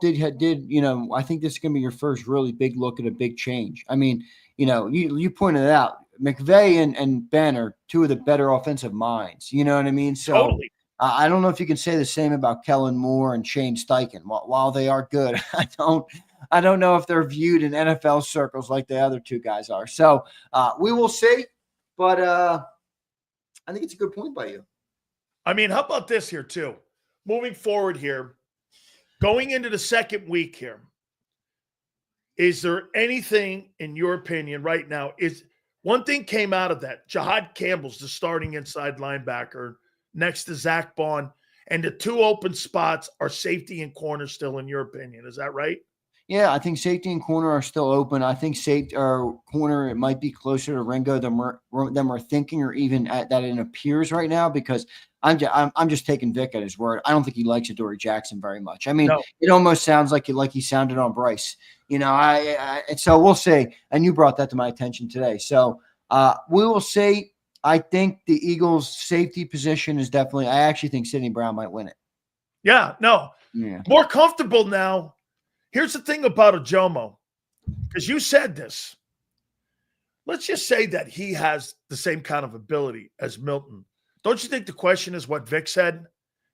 did. I think this is going to be your first really big look at a big change. I mean, you pointed it out. McVay and Ben are 2 of the better offensive minds. You know what I mean? So. Totally. I don't know if you can say the same about Kellen Moore and Shane Steichen. While they are good, I don't know if they're viewed in NFL circles like the other 2 guys are. So we will see. But I think it's a good point by you. I mean, how about this here too? Moving forward here, going into the second week here, is there anything in your opinion right now? Is one thing came out of that? Jahad Campbell's the starting inside linebacker next to Zach Bond, and the 2 open spots are safety and corner still, in your opinion. Is that right? Yeah, I think safety and corner are still open. I think safety or corner, it might be closer to Ringo than we're thinking, or even that it appears right now, because I'm just taking Vic at his word. I don't think he likes Adoree Jackson very much. I mean, No. it almost sounds like he sounded on Bryce. And so we'll see. And you brought that to my attention today. So we will see. I think the Eagles' safety position is definitely. I actually think Sidney Brown might win it. Yeah, no. Yeah. More comfortable now. Here's the thing about Ajomo, because you said this. Let's just say that he has the same kind of ability as Milton. Don't you think the question is what Vic said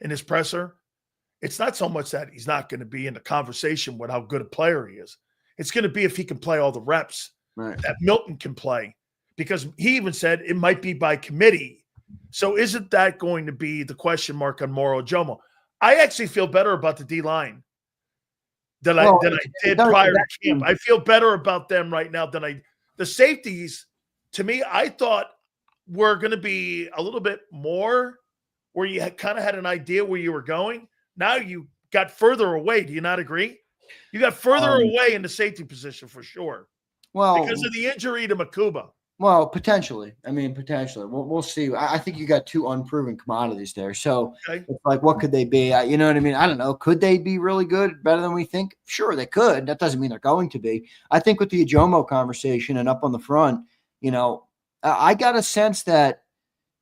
in his presser? It's not so much that he's not going to be in the conversation with how good a player he is. It's going to be if he can play all the reps that Milton can play, because he even said it might be by committee. So isn't that going to be the question mark on Moro Ajomo? I actually feel better about the D-line than I did prior to camp. I feel better about them right now than the safeties. To me, I thought were going to be a little bit more where you kind of had an idea where you were going. Now you got further away. Do you not agree? You got further away in the safety position for sure. Well, because of the injury to Makuba. Well, potentially. I mean, potentially. We'll see. I think you got two unproven commodities there. So it's like, what could they be? You know what I mean? I don't know. Could they be really good, better than we think? Sure, they could. That doesn't mean they're going to be. I think with the Ajomo conversation and up on the front, I got a sense that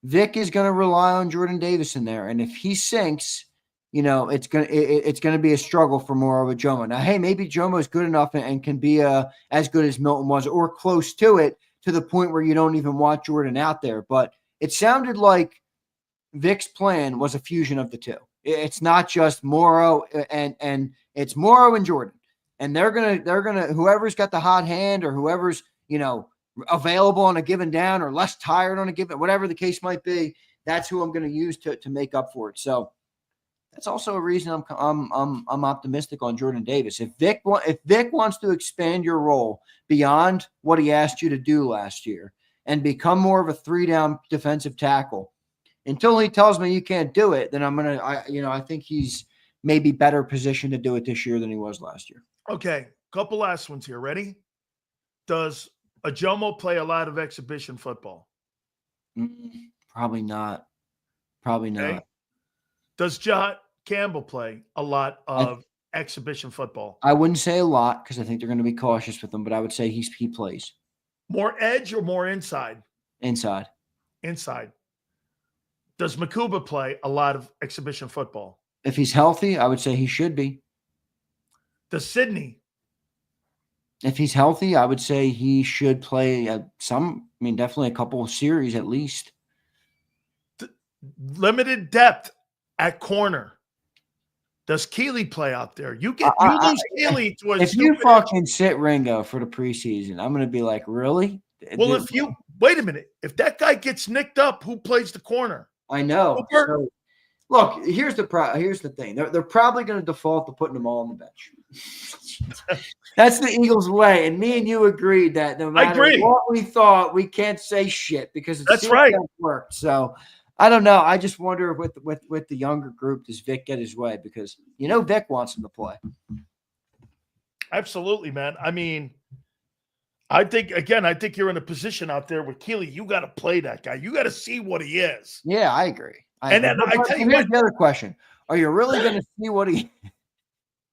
Vic is going to rely on Jordan Davis in there. And if he sinks, it's gonna be a struggle for more of Ajomo. Now, hey, maybe Jomo is good enough and can be as good as Milton was or close to it, to the point where you don't even want Jordan out there. But it sounded like Vic's plan was a fusion of the two. It's not just Morrow and it's Morrow and Jordan. And they're gonna whoever's got the hot hand or whoever's available on a given down or less tired on a given, whatever the case might be, that's who I'm going to use to make up for it. So that's also a reason I'm optimistic on Jordan Davis. If Vic wants to expand your role beyond what he asked you to do last year and become more of a 3-down defensive tackle, until he tells me you can't do it, then I think he's maybe better positioned to do it this year than he was last year. Okay, couple last ones here. Ready? Does Ajomo play a lot of exhibition football? Probably not. Probably not. Okay. Does John Campbell play a lot of exhibition football? I wouldn't say a lot because I think they're going to be cautious with him, but I would say he plays. More edge or more inside? Inside. Inside. Does Makuba play a lot of exhibition football? If he's healthy, I would say he should be. Does Sidney? If he's healthy, I would say he should play definitely a couple of series at least. Limited depth at corner. Does Keeley play out there? You lose Keeley to a if you fucking sit Ringo for the preseason, I'm going to be like, really? Well, wait a minute. If that guy gets nicked up, who plays the corner? I know. So, look, here's the thing. They're probably going to default to putting them all on the bench. That's the Eagles' way. And me and you agreed that no matter what we thought, we can't say shit because that's right. Worked. So I don't know. I just wonder with the younger group, does Vic get his way? Because Vic wants him to play. Absolutely, man. I mean, I think you're in a position out there with Keeley. You got to play that guy. You got to see what he is. Yeah, I agree. Then I tell you what. The other question: are you really going to see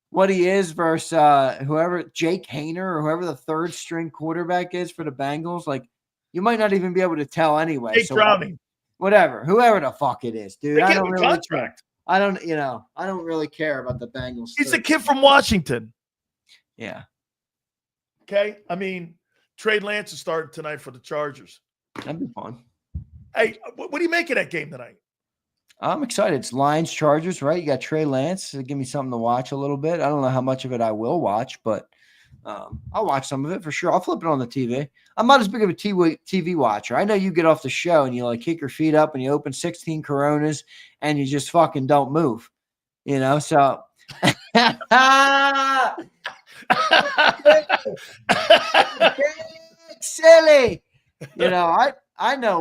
what he is versus whoever Jake Hayner or whoever the third string quarterback is for the Bengals? Like, you might not even be able to tell anyway. Jake Browning. Whoever the fuck it is, dude. I don't really contract. I don't really care about the Bengals. He's a kid from Washington. Yeah. Okay. I mean, Trey Lance is starting tonight for the Chargers. That'd be fun. Hey, what do you make of that game tonight? I'm excited. It's Lions Chargers, right? You got Trey Lance. Give me something to watch a little bit. I don't know how much of it I will watch, but I'll watch some of it for sure. I'll flip it on the TV. I'm not as big of a TV watcher. I know you get off the show and you kick your feet up and you open 16 Coronas and you just fucking don't move, so. Silly. I know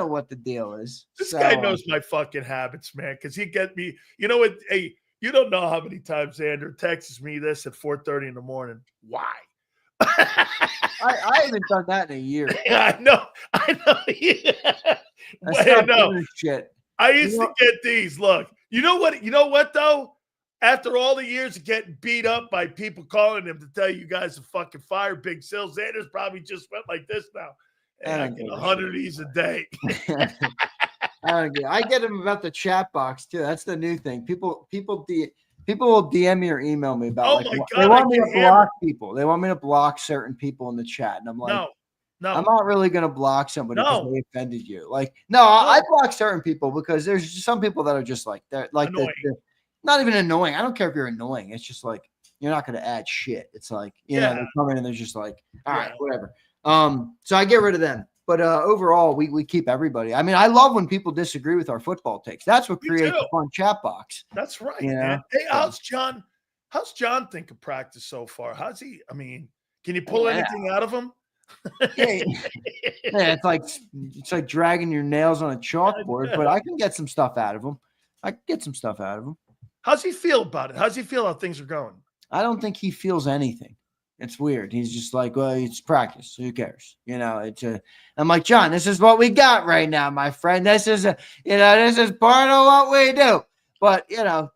what the deal is. This guy knows my fucking habits, man, because he get me. You know what? Hey, You don't know how many times Zander texts me this at 4:30 in the morning. Why? I haven't done that in a year. I know. I Wait, stopped no. giving a shit. I used to get these. Look, you know what though? After all the years of getting beat up by people calling him to tell you guys to fucking fire Big Silz, Zander's probably just went like this now. And I get 100 of these a day. I get them about the chat box too. That's the new thing. People will DM me or email me about. Oh like, my God, they want me to block hammered. people. They want me to block certain people in the chat, and I'm like, No. I'm not really going to block somebody because No. they offended you. Like, no, I block certain people because there's just some people that are just like they're like not even annoying. I don't care if you're annoying. It's just like you're not going to add shit. It's like you know they come in and they're just like, all right, whatever. So I get rid of them. But overall, we keep everybody. I mean, I love when people disagree with our football takes. That's what creates a fun chat box. That's right, you know? man. Hey, how's John think of practice so far? How's he? I mean, can you pull anything out of him? Yeah, it's like dragging your nails on a chalkboard, but I can get some stuff out of him. How's he feel about it? How's he feel how things are going? I don't think he feels anything. It's weird. He's just like, well, it's practice. Who cares? You know, I'm like, John, this is what we got right now, my friend. This is this is part of what we do. But,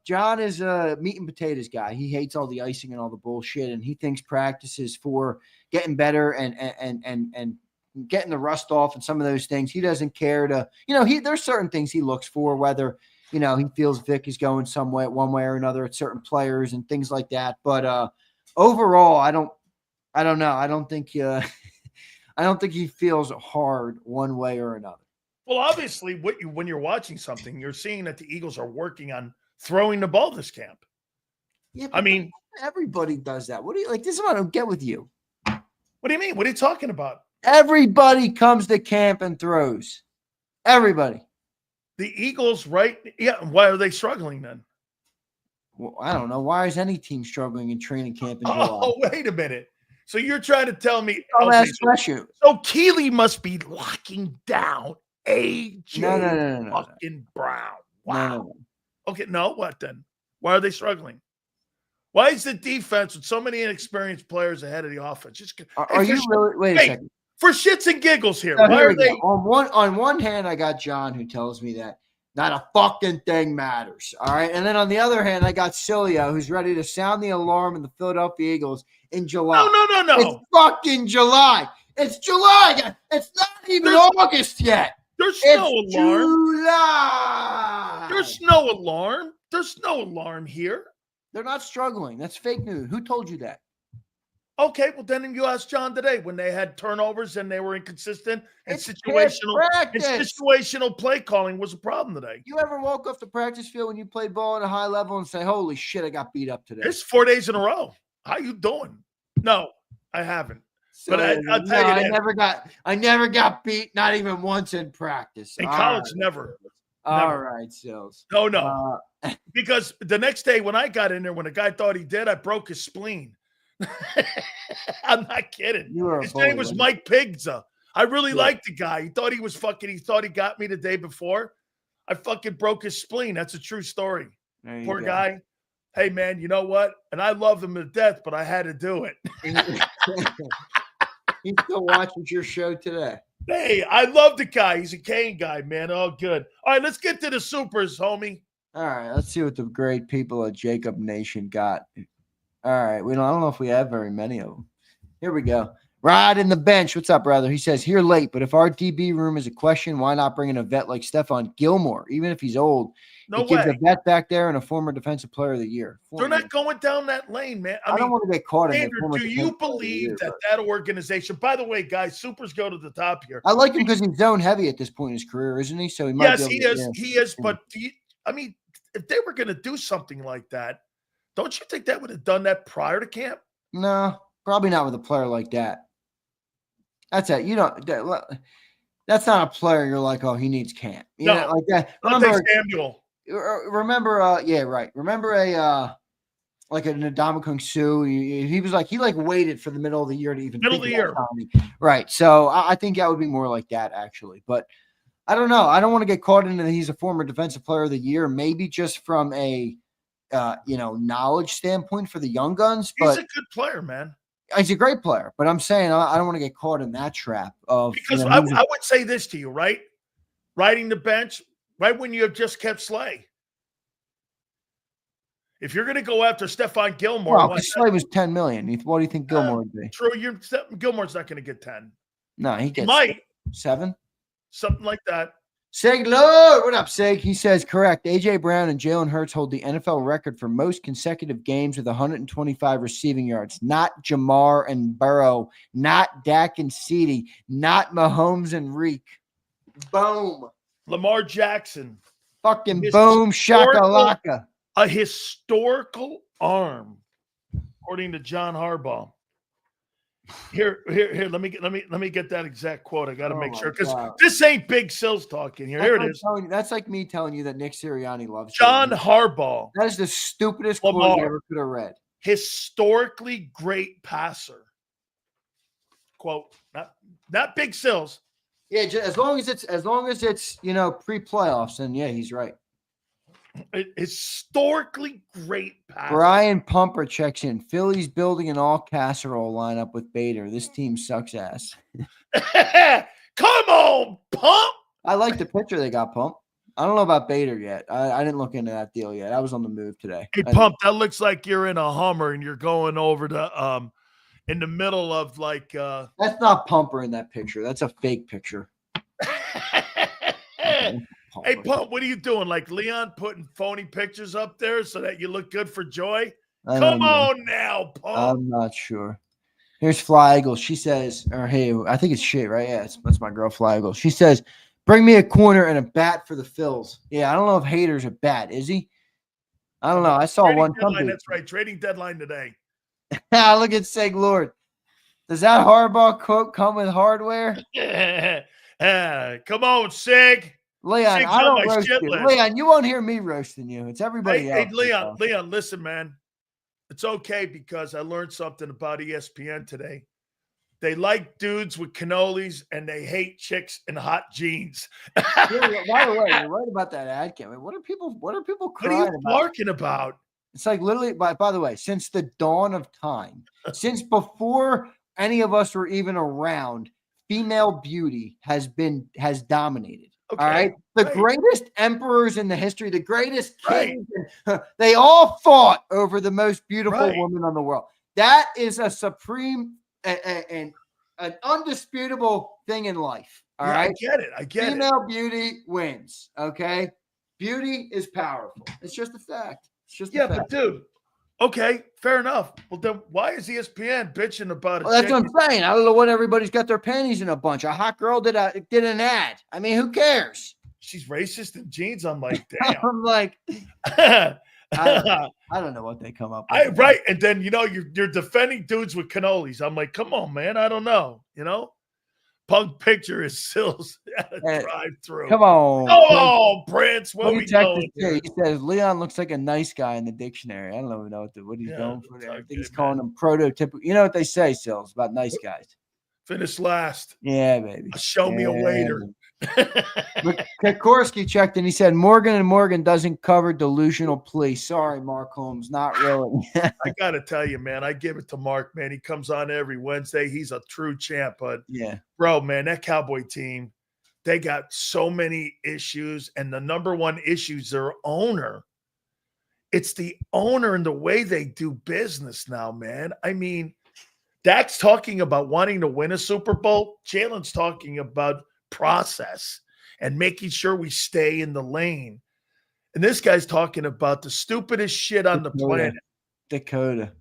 John is a meat and potatoes guy. He hates all the icing and all the bullshit, and he thinks practice is for getting better and getting the rust off and some of those things. He doesn't care to, there's certain things he looks for, whether, he feels Vic is going somewhere one way or another at certain players and things like that. But overall, I don't know. I don't think he feels hard one way or another. Well, obviously, when you're watching something, you're seeing that the Eagles are working on throwing the ball this camp. Yeah, I mean, everybody does that. What do you like? This is what I don't get with you. What do you mean? What are you talking about? Everybody comes to camp and throws. Everybody. The Eagles, right? Yeah. Why are they struggling then? Well, I don't know. Why is any team struggling in training camp in July? Oh, wait a minute. So you're trying to tell me? So Keeley must be locking down AJ no. fucking Brown. Wow. No. Okay, no, what then? Why are they struggling? Why is the defense with so many inexperienced players ahead of the offense? Just are you really? Wait a second. For shits and giggles here. So why are they? On one hand, I got John who tells me that not a fucking thing matters. All right. And then on the other hand, I got Sileo who's ready to sound the alarm in the Philadelphia Eagles in July. No. It's fucking July. It's July. It's not even August yet. There's no alarm. July. There's no alarm. There's no alarm here. They're not struggling. That's fake news. Who told you that? Okay, well then you asked John today when they had turnovers and they were inconsistent and situational play calling was a problem today. You ever woke up the practice field when you played ball at a high level and say, "Holy shit, I got beat up today"? It's 4 days in a row. How you doing? No, I haven't. So, but I'll tell you, I never got beat, not even once in practice. In college, never. All right, Silz. No. Because the next day when I got in there, when the guy thought he did, I broke his spleen. I'm not kidding. His name was Mike Pigza. I really liked the guy. He thought he got me the day before. I fucking broke his spleen. That's a true story. Poor guy. Hey, man, you know what? And I love him to death, but I had to do it. He's still watching your show today. Hey, I love the guy. He's a Kane guy, man. Oh, good. All right, let's get to the supers, homie. All right, let's see what the great people at JAKIB Nation got. All right, I don't know if we have very many of them. Here we go. Rod in the bench. What's up, brother? He says, here late, but if our DB room is a question, why not bring in a vet like Stephon Gilmore? Even if he's old, no way. Gives a vet back there and a former defensive player of the year. They're not going down that lane, man. I don't want to get caught in it. Do you believe that organization, by the way, guys, supers go to the top here. I like him because he's zone heavy at this point in his career, isn't he? So he might he is. But if they were going to do something like that, don't you think that would have done that prior to camp? No, probably not with a player like that. That's it. That's not a player you're like, oh, he needs camp. You know, like that. Remember Samuel. Yeah, right. Remember like an Ndamukong Suh. He was like, he waited for the middle of the year to even middle of the year. Right. So I think that would be more like that, actually. But I don't know. I don't want to get caught into he's a former defensive player of the year, maybe just from a knowledge standpoint for the young guns. He's But a good player, man. he's a great player. But I'm saying I don't want to get caught in that trap of Because I would say this to you, right? Riding the bench, right when you have just kept Slay. If you're going to go after Stephon Gilmore, well, because Slay was $10 million. What do you think Gilmore would be? True, Gilmore's not going to get 10. No, he might 7, something like that. Sig Lord, what up, Sig? He says correct. AJ Brown and Jalen Hurts hold the NFL record for most consecutive games with 125 receiving yards. Not Jamar and Burrow, not Dak and CeeDee, not Mahomes and Reek. Boom. Lamar Jackson. Fucking boom, shakalaka. A historical arm, according to John Harbaugh. Here. Let me get that exact quote. I got to make sure because this ain't Big Silz talking here. Here it is. That's like me telling you that Nick Sirianni loves John Harbaugh. That is the stupidest quote I ever could have read. Historically great passer. Quote. Not Big Silz. Yeah, as long as it's pre-playoffs, then yeah, he's right. Historically great passer. Brian Pumper checks in. Philly's building an all-casserole lineup with Bader. This team sucks ass. Come on, Pump. I like the picture they got, Pump. I don't know about Bader yet. I didn't look into that deal yet. I was on the move today. Hey, Pump, that looks like you're in a Hummer and you're going over to in the middle of like that's not Pumper in that picture. That's a fake picture. Hey, Pump, what are you doing? Like Leon putting phony pictures up there so that you look good for Joy? Come on now, Pump. I'm not sure. Here's Fly Eagle. She says, or hey, I think it's shit, right? Yeah, that's my girl, Fly Eagle. She says, bring me a corner and a bat for the Phils. Yeah, I don't know if Hader's a bat. Is he? I don't know. I saw one. That's right. Trading deadline today. Look at Sig Lord. Does that Harbaugh quote come with hardware? Come on, Sig. Leon, I don't roast you. Leon, you won't hear me roasting you. It's everybody else. Hey, Leon, listen, man. It's okay because I learned something about ESPN today. They like dudes with cannolis and they hate chicks in hot jeans. By the way, you're right about that ad campaign. What are people crying about? What are you barking about? It's like literally, by the way, since the dawn of time, since before any of us were even around, female beauty has dominated. Okay, all right. The greatest emperors in the history, the greatest kings, they all fought over the most beautiful woman on the world. That is a supreme and an undisputable thing in life. All right. I get it. Female beauty wins. Okay. Beauty is powerful. It's just a fact. It's just a fact. But dude, okay, fair enough. Well, then why is ESPN bitching about it? Well, that's what I'm saying. I don't know what everybody's got their panties in a bunch. A hot girl did an ad. I mean, who cares? She's racist in jeans. I'm like, damn. I'm like, I don't know what they come up with. Right. And then, you're defending dudes with cannolis. I'm like, come on, man. I don't know. Punk picture is Silz at a drive-through. Come on. Oh, Prince. What we doing? He says Leon looks like a nice guy in the dictionary. I don't even know what he's going for there. I think he's calling him prototypical. You know what they say, Silz, about nice guys. Finish last. Yeah, baby. Show me a waiter. Kokorski checked and he said Morgan & Morgan doesn't cover delusional plea. Sorry, Mark Holmes, not really. I gotta tell you, man, I give it to Mark, man. He comes on every Wednesday. He's a true champ, but bro, man, that Cowboy team, they got so many issues, and the number one issue is their owner. It's the owner and the way they do business now, man. I mean, Dak's talking about wanting to win a Super Bowl. Jalen's talking about process and making sure we stay in the lane. And this guy's talking about the stupidest shit on the planet. Dakota.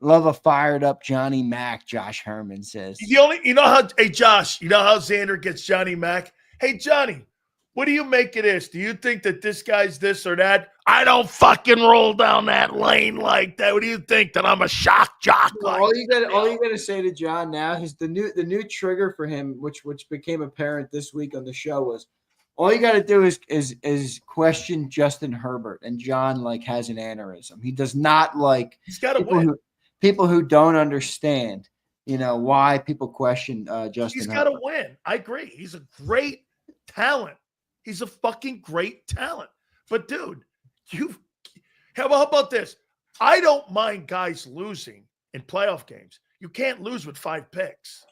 Love a fired up Johnny Mac, Josh Herman says. Josh, you know how Zander gets Johnny Mac? Hey, Johnny, what do you make of this? Do you think that this guy's this or that? I don't fucking roll down that lane like that. What do you think? That I'm a shock jock? All you gotta say to John now is the new trigger for him, which became apparent this week on the show, was all you gotta do is question Justin Herbert, and John has an aneurysm. He does not like he's got to win. People who don't understand, why people question Justin. He's got to win. I agree. He's a great talent. He's a fucking great talent. But dude, How about this? I don't mind guys losing in playoff games. You can't lose with 5 picks.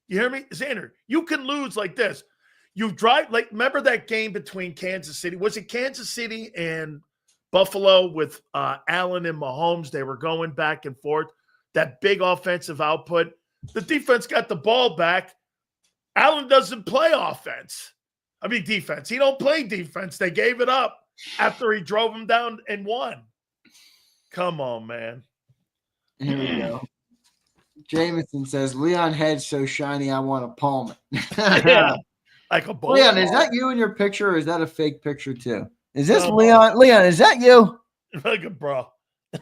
You hear me? Zander, you can lose like this. You drive, like, remember that game between Kansas City? Was it Kansas City and Buffalo with Allen and Mahomes? They were going back and forth. That big offensive output. The defense got the ball back. Allen doesn't play offense. I mean, defense. He don't play defense. They gave it up after he drove him down and won. Come on, man. Here we go. Jameson says, Leon head's so shiny, I want to palm it. Yeah, like a ball. Leon, is that you in your picture, or is that a fake picture too? Is this Leon? Leon, is that you? Like a bro.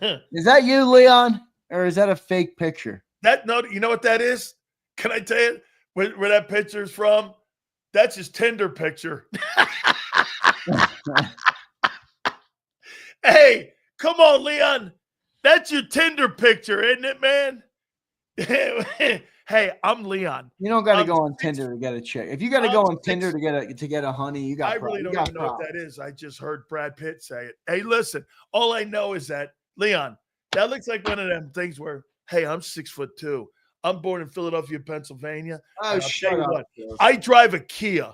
Is that you, Leon, or is that a fake picture? You know what that is? Can I tell you where that picture's from? That's his Tinder picture. Hey, come on, Leon. That's your Tinder picture, isn't it, man? Hey, I'm Leon. You don't got to go on Tinder to get a chick. If you got to go on Tinder to get a honey, you got. I really don't even know what that is. I just heard Brad Pitt say it. Hey, listen. All I know is that Leon. That looks like one of them things where, hey, I'm 6'2". I'm born in Philadelphia, Pennsylvania. Oh, shut up. I drive a Kia.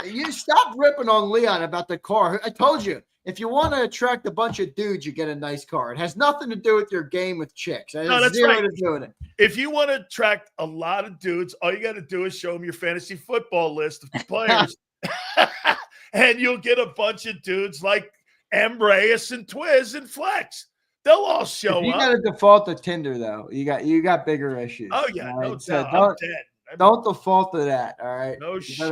You stop ripping on Leon about the car. I told you. If you want to attract a bunch of dudes, you get a nice car. It has nothing to do with your game with chicks. No, that's right. Doing it. If you want to attract a lot of dudes, all you got to do is show them your fantasy football list of players, and you'll get a bunch of dudes like Ambrose and Twiz and Flex. They'll all show up. You got to default to Tinder, though. You got bigger issues. Oh yeah, right? no doubt. I'm dead. Don't default to that. All right. No shit.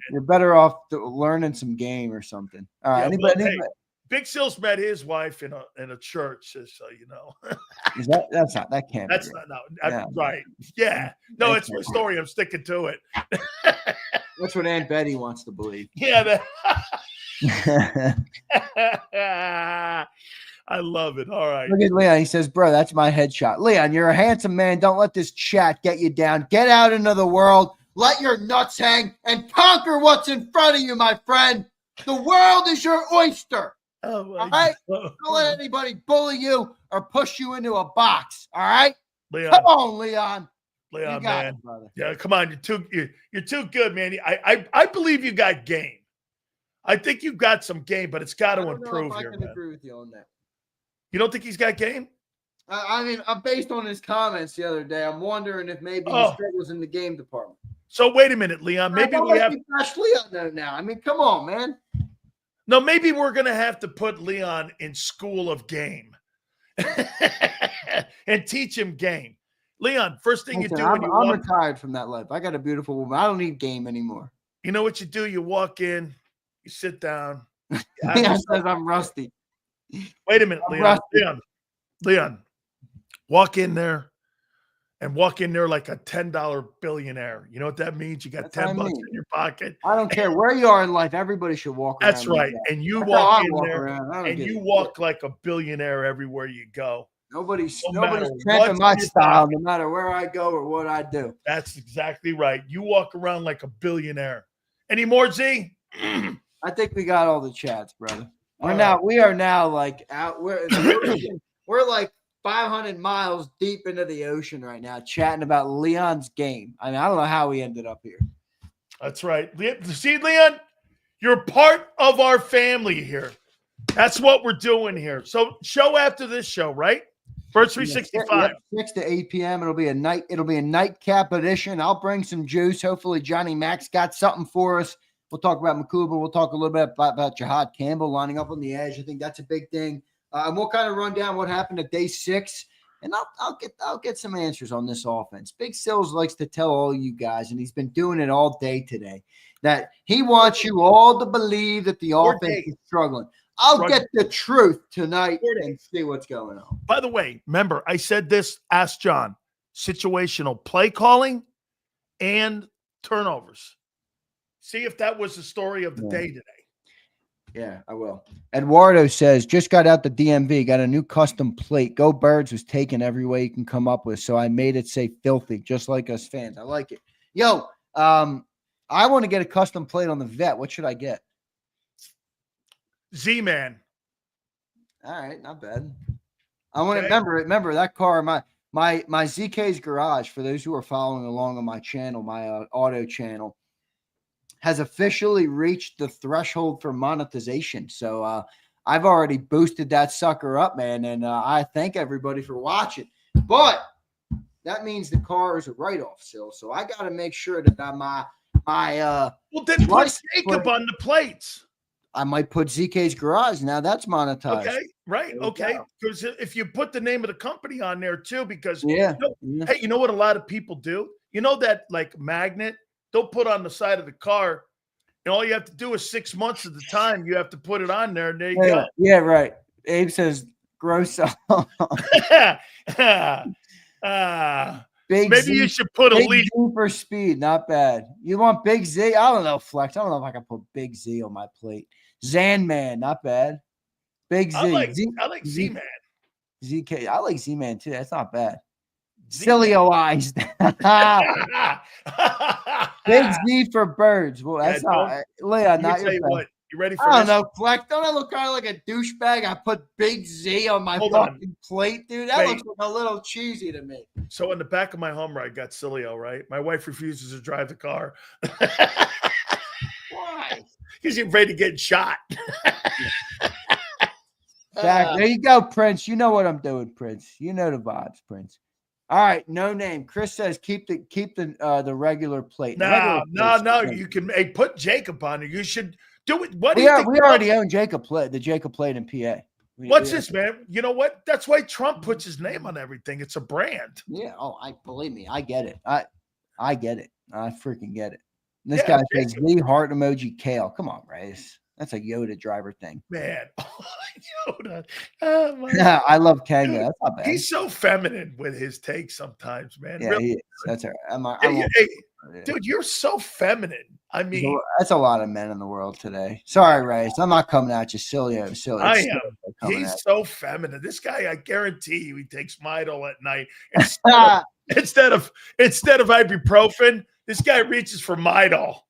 You're better off learning some game or something. All right. Yeah, anybody? Big Silz met his wife in a church, so you know. Is that's not that can't. That's be not no. Right. Yeah. No, it's my story. I'm sticking to it. That's what Aunt Betty wants to believe. Yeah. I love it. All right. Look at Leon. He says, bro, that's my headshot. Leon, you're a handsome man. Don't let this chat get you down. Get out into the world. Let your nuts hang and conquer what's in front of you, my friend. The world is your oyster. Oh, all right? Don't let anybody bully you or push you into a box. All right? Leon. Come on, Leon. Leon, man. Yeah, come on. You're too good, man. I believe you got game. I think you got some game, but it's got to improve here. I can agree with you on that. You don't think he's got game? I mean, based on his comments the other day, I'm wondering if maybe he struggles in the game department. So wait a minute, Leon. Maybe we have to bash Leon now. I mean, come on, man. No, maybe we're gonna have to put Leon in school of game and teach him game. Leon, first thing you do when you I'm retired from that life. I got a beautiful woman. I don't need game anymore. You know what you do? You walk in, you sit down. Leon says I'm rusty. Wait a minute, Leon. Walk in there like a $10 billionaire. You know what that means? You got $10 in your pocket. I don't care where you are in life. Everybody should walk around. That's right. And you walk in there and you walk like a billionaire everywhere you go. Nobody's cramping my style, no matter where I go or what I do. That's exactly right. You walk around like a billionaire. Any more, Z? I think we got all the chats, brother. We are now like out. We're like 500 miles deep into the ocean right now, chatting about Leon's game. I mean, I don't know how we ended up here. That's right. See, Leon, you're part of our family here. That's what we're doing here. So, show after this show, right? First 365. 6 to 8 p.m. It'll be a nightcap edition. I'll bring some juice. Hopefully, Johnny Mac's got something for us. We'll talk about Makuba. We'll talk a little bit about Jahad Campbell lining up on the edge. I think that's a big thing. And we'll kind of run down what happened at day 6, and I'll get some answers on this offense. Big Silz likes to tell all you guys, and he's been doing it all day today, that he wants you all to believe that the offense is struggling. I'll get the truth tonight and see what's going on. By the way, remember, I said this, ask John, situational play calling and turnovers. See if that was the story of the day today. Yeah, I will. Eduardo says, just got out the DMV, got a new custom plate. Go Birds was taken every way you can come up with, so I made it say filthy, just like us fans. I like it. Yo, I want to get a custom plate on the vet. What should I get? Z-Man. All right, not bad. I want to Okay. remember that car. My ZK's Garage. For those who are following along on my channel, my auto channel, has officially reached the threshold for monetization. So I've already boosted that sucker up, man, and I thank everybody for watching. But that means the car is a write-off still. So I got to make sure that my well, then put JAKIB on the plates. I might put ZK's Garage. Now that's monetized. Okay, right. Okay. Because if you put the name of the company on there too, because hey, you know what a lot of people do? You know that like magnet they'll put on the side of the car, and all you have to do is 6 months at the time. You have to put it on there, and there you go. Yeah, right. Abe says gross. Maybe Z, you should put a lead for speed. Not bad. You want Big Z? I don't know, Flex. I don't know if I can put Big Z on my plate. Zan-Man, not bad. Big Z. I like Z-Man. ZK. I like Z-Man too. That's not bad. Sileo-ized. Big Z for birds. Well, that's not Leon, not your what. You ready for I this? don't know, Flex. Don't I look kind of like a douchebag? I put Big Z on my fucking plate, dude. That looks like a little cheesy to me. So in the back of my Hummer, I got Sileo, right? My wife refuses to drive the car. Why? Because you're afraid of getting shot. There you go, Prince. You know what I'm doing, Prince. You know the vibes, Prince. All right, no name. Chris says keep the regular plate. No. You can put JAKIB on it. You should do it. What do we you think? We already own JAKIB plate, the JAKIB plate in PA. What's this, man? You know what? That's why Trump puts his name on everything. It's a brand. Yeah. Oh, believe me, I get it. I get it. I freaking get it. This guy says Z heart emoji kale. Come on, Rice. That's a Yoda driver thing. Man. Yoda. Oh, my I love Kanga. That's not bad. He's so feminine with his takes sometimes, man. Yeah, really. He is. That's all right. Dude, you're so feminine. I mean, that's a lot of men in the world today. Sorry, Rice. I'm not coming at you, silly. I am. He's so feminine. This guy, I guarantee you, he takes Midol at night instead of ibuprofen. This guy reaches for Midol.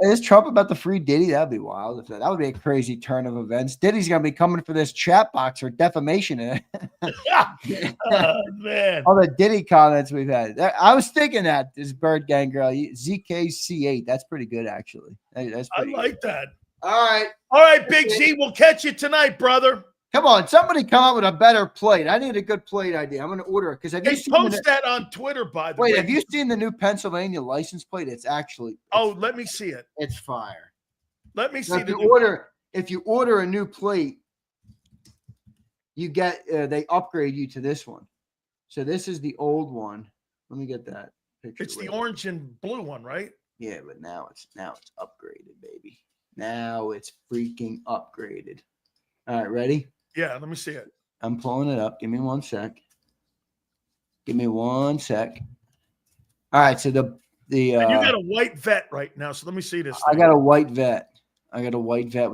Is Trump about the free Diddy? That'd be wild. That would be a crazy turn of events. Diddy's gonna be coming for this chat box for defamation. Oh, man. All the Diddy comments we've had. I was thinking that this Bird Gang girl, ZKC8. That's pretty good, actually. That's I like that. All right, Big Z. We'll catch you tonight, brother. Come on, somebody come up with a better plate. I need a good plate idea. I'm going to order it because have you seen post that on Twitter, by the way. Wait, have you seen the new Pennsylvania license plate? It's actually let me see it. It's fire. Let me see. If you order a new plate, you get they upgrade you to this one. So this is the old one. Let me get that picture. It's the orange and blue one, right? Yeah, but now it's upgraded, baby. Now it's freaking upgraded. All right, ready? Yeah, let me see it. I'm pulling it up. Give me 1 sec. All right, so you got a white vet right now, so let me see this thing. I got a white vet. With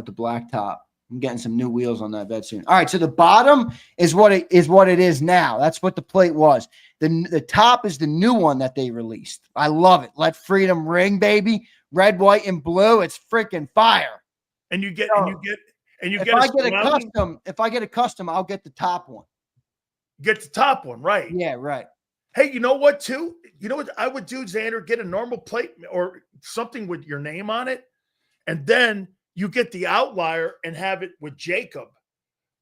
the black top. I'm getting some new wheels on that vet soon. All right, so the bottom is what it is now. That's what the plate was. The top is the new one that they released. I love it. Let freedom ring, baby. Red, white, and blue. It's freaking fire. If I get a custom, I'll get the top one. Get the top one, right? Yeah, right. Hey, you know what, too? You know what I would do, Zander? Get a normal plate or something with your name on it, and then you get the outlier and have it with JAKIB.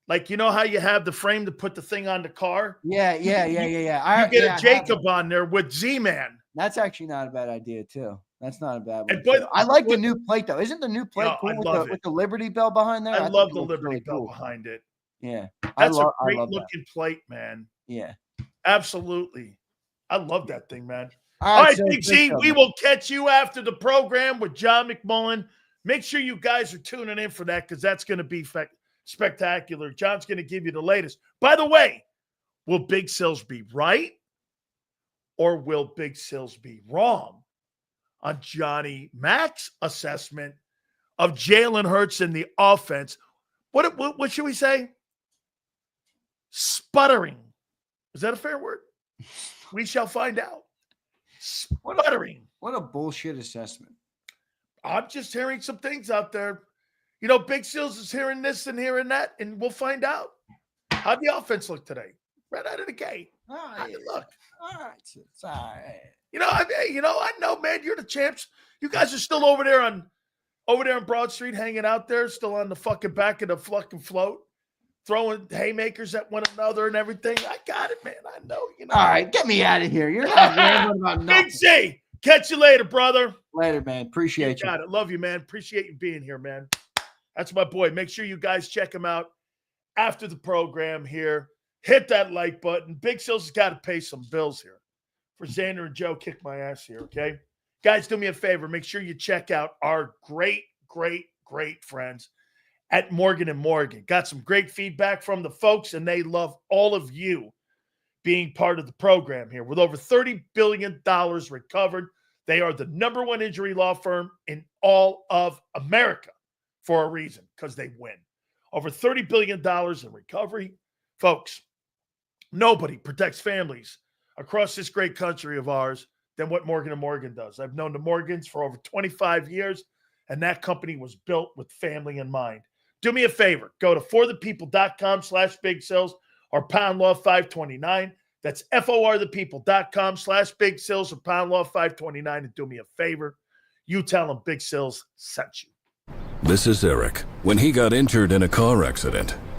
Like, you know how you have the frame to put the thing on the car? Yeah. You get a JAKIB on there with Z-Man. That's actually not a bad idea, too. That's not a bad one. I like the new plate, though. Isn't the new plate cool with the Liberty Bell behind there? I love the Liberty Bell behind it. Yeah. That's a great looking plate, man. Yeah. Absolutely. I love that thing, man. All right, Big Z, we will catch you after the program with John McMullen. Make sure you guys are tuning in for that because that's going to be spectacular. John's going to give you the latest. By the way, will Big Silz be right or will Big Silz be wrong on Johnny Mac's assessment of Jalen Hurts in the offense? What should we say? Sputtering. Is that a fair word? We shall find out. Sputtering. What a bullshit assessment. I'm just hearing some things out there. Big Silz is hearing this and hearing that, and we'll find out. How'd the offense look today? Right out of the gate. All right. How'd it look? All right. It's all right. I know, man. You're the champs. You guys are still over there on Broad Street, hanging out there, still on the fucking back of the fucking float, throwing haymakers at one another and everything. I got it, man. I know. All right, get me out of here. You're not rambling about nothing. Big Z, catch you later, brother. Later, man. Appreciate you. Got it. Love you, man. Appreciate you being here, man. That's my boy. Make sure you guys check him out after the program here. Hit that like button. Big Silz has got to pay some bills here for Zander and Joe kick my ass here, okay? Guys, do me a favor. Make sure you check out our great friends at Morgan & Morgan. Got some great feedback from the folks, and they love all of you being part of the program here. With over $30 billion recovered, they are the #1 injury law firm in all of America for a reason, because they win. Over $30 billion in recovery. Folks, nobody protects families across this great country of ours than what Morgan & Morgan does. I've known the Morgans for over 25 years, and that company was built with family in mind. Do me a favor. Go to forthepeople.com/Big Silz or pound law 529. That's forthepeople.com/Big Silz or pound law 529. And do me a favor. You tell them Big Silz sent you. This is Eric. When he got injured in a car accident,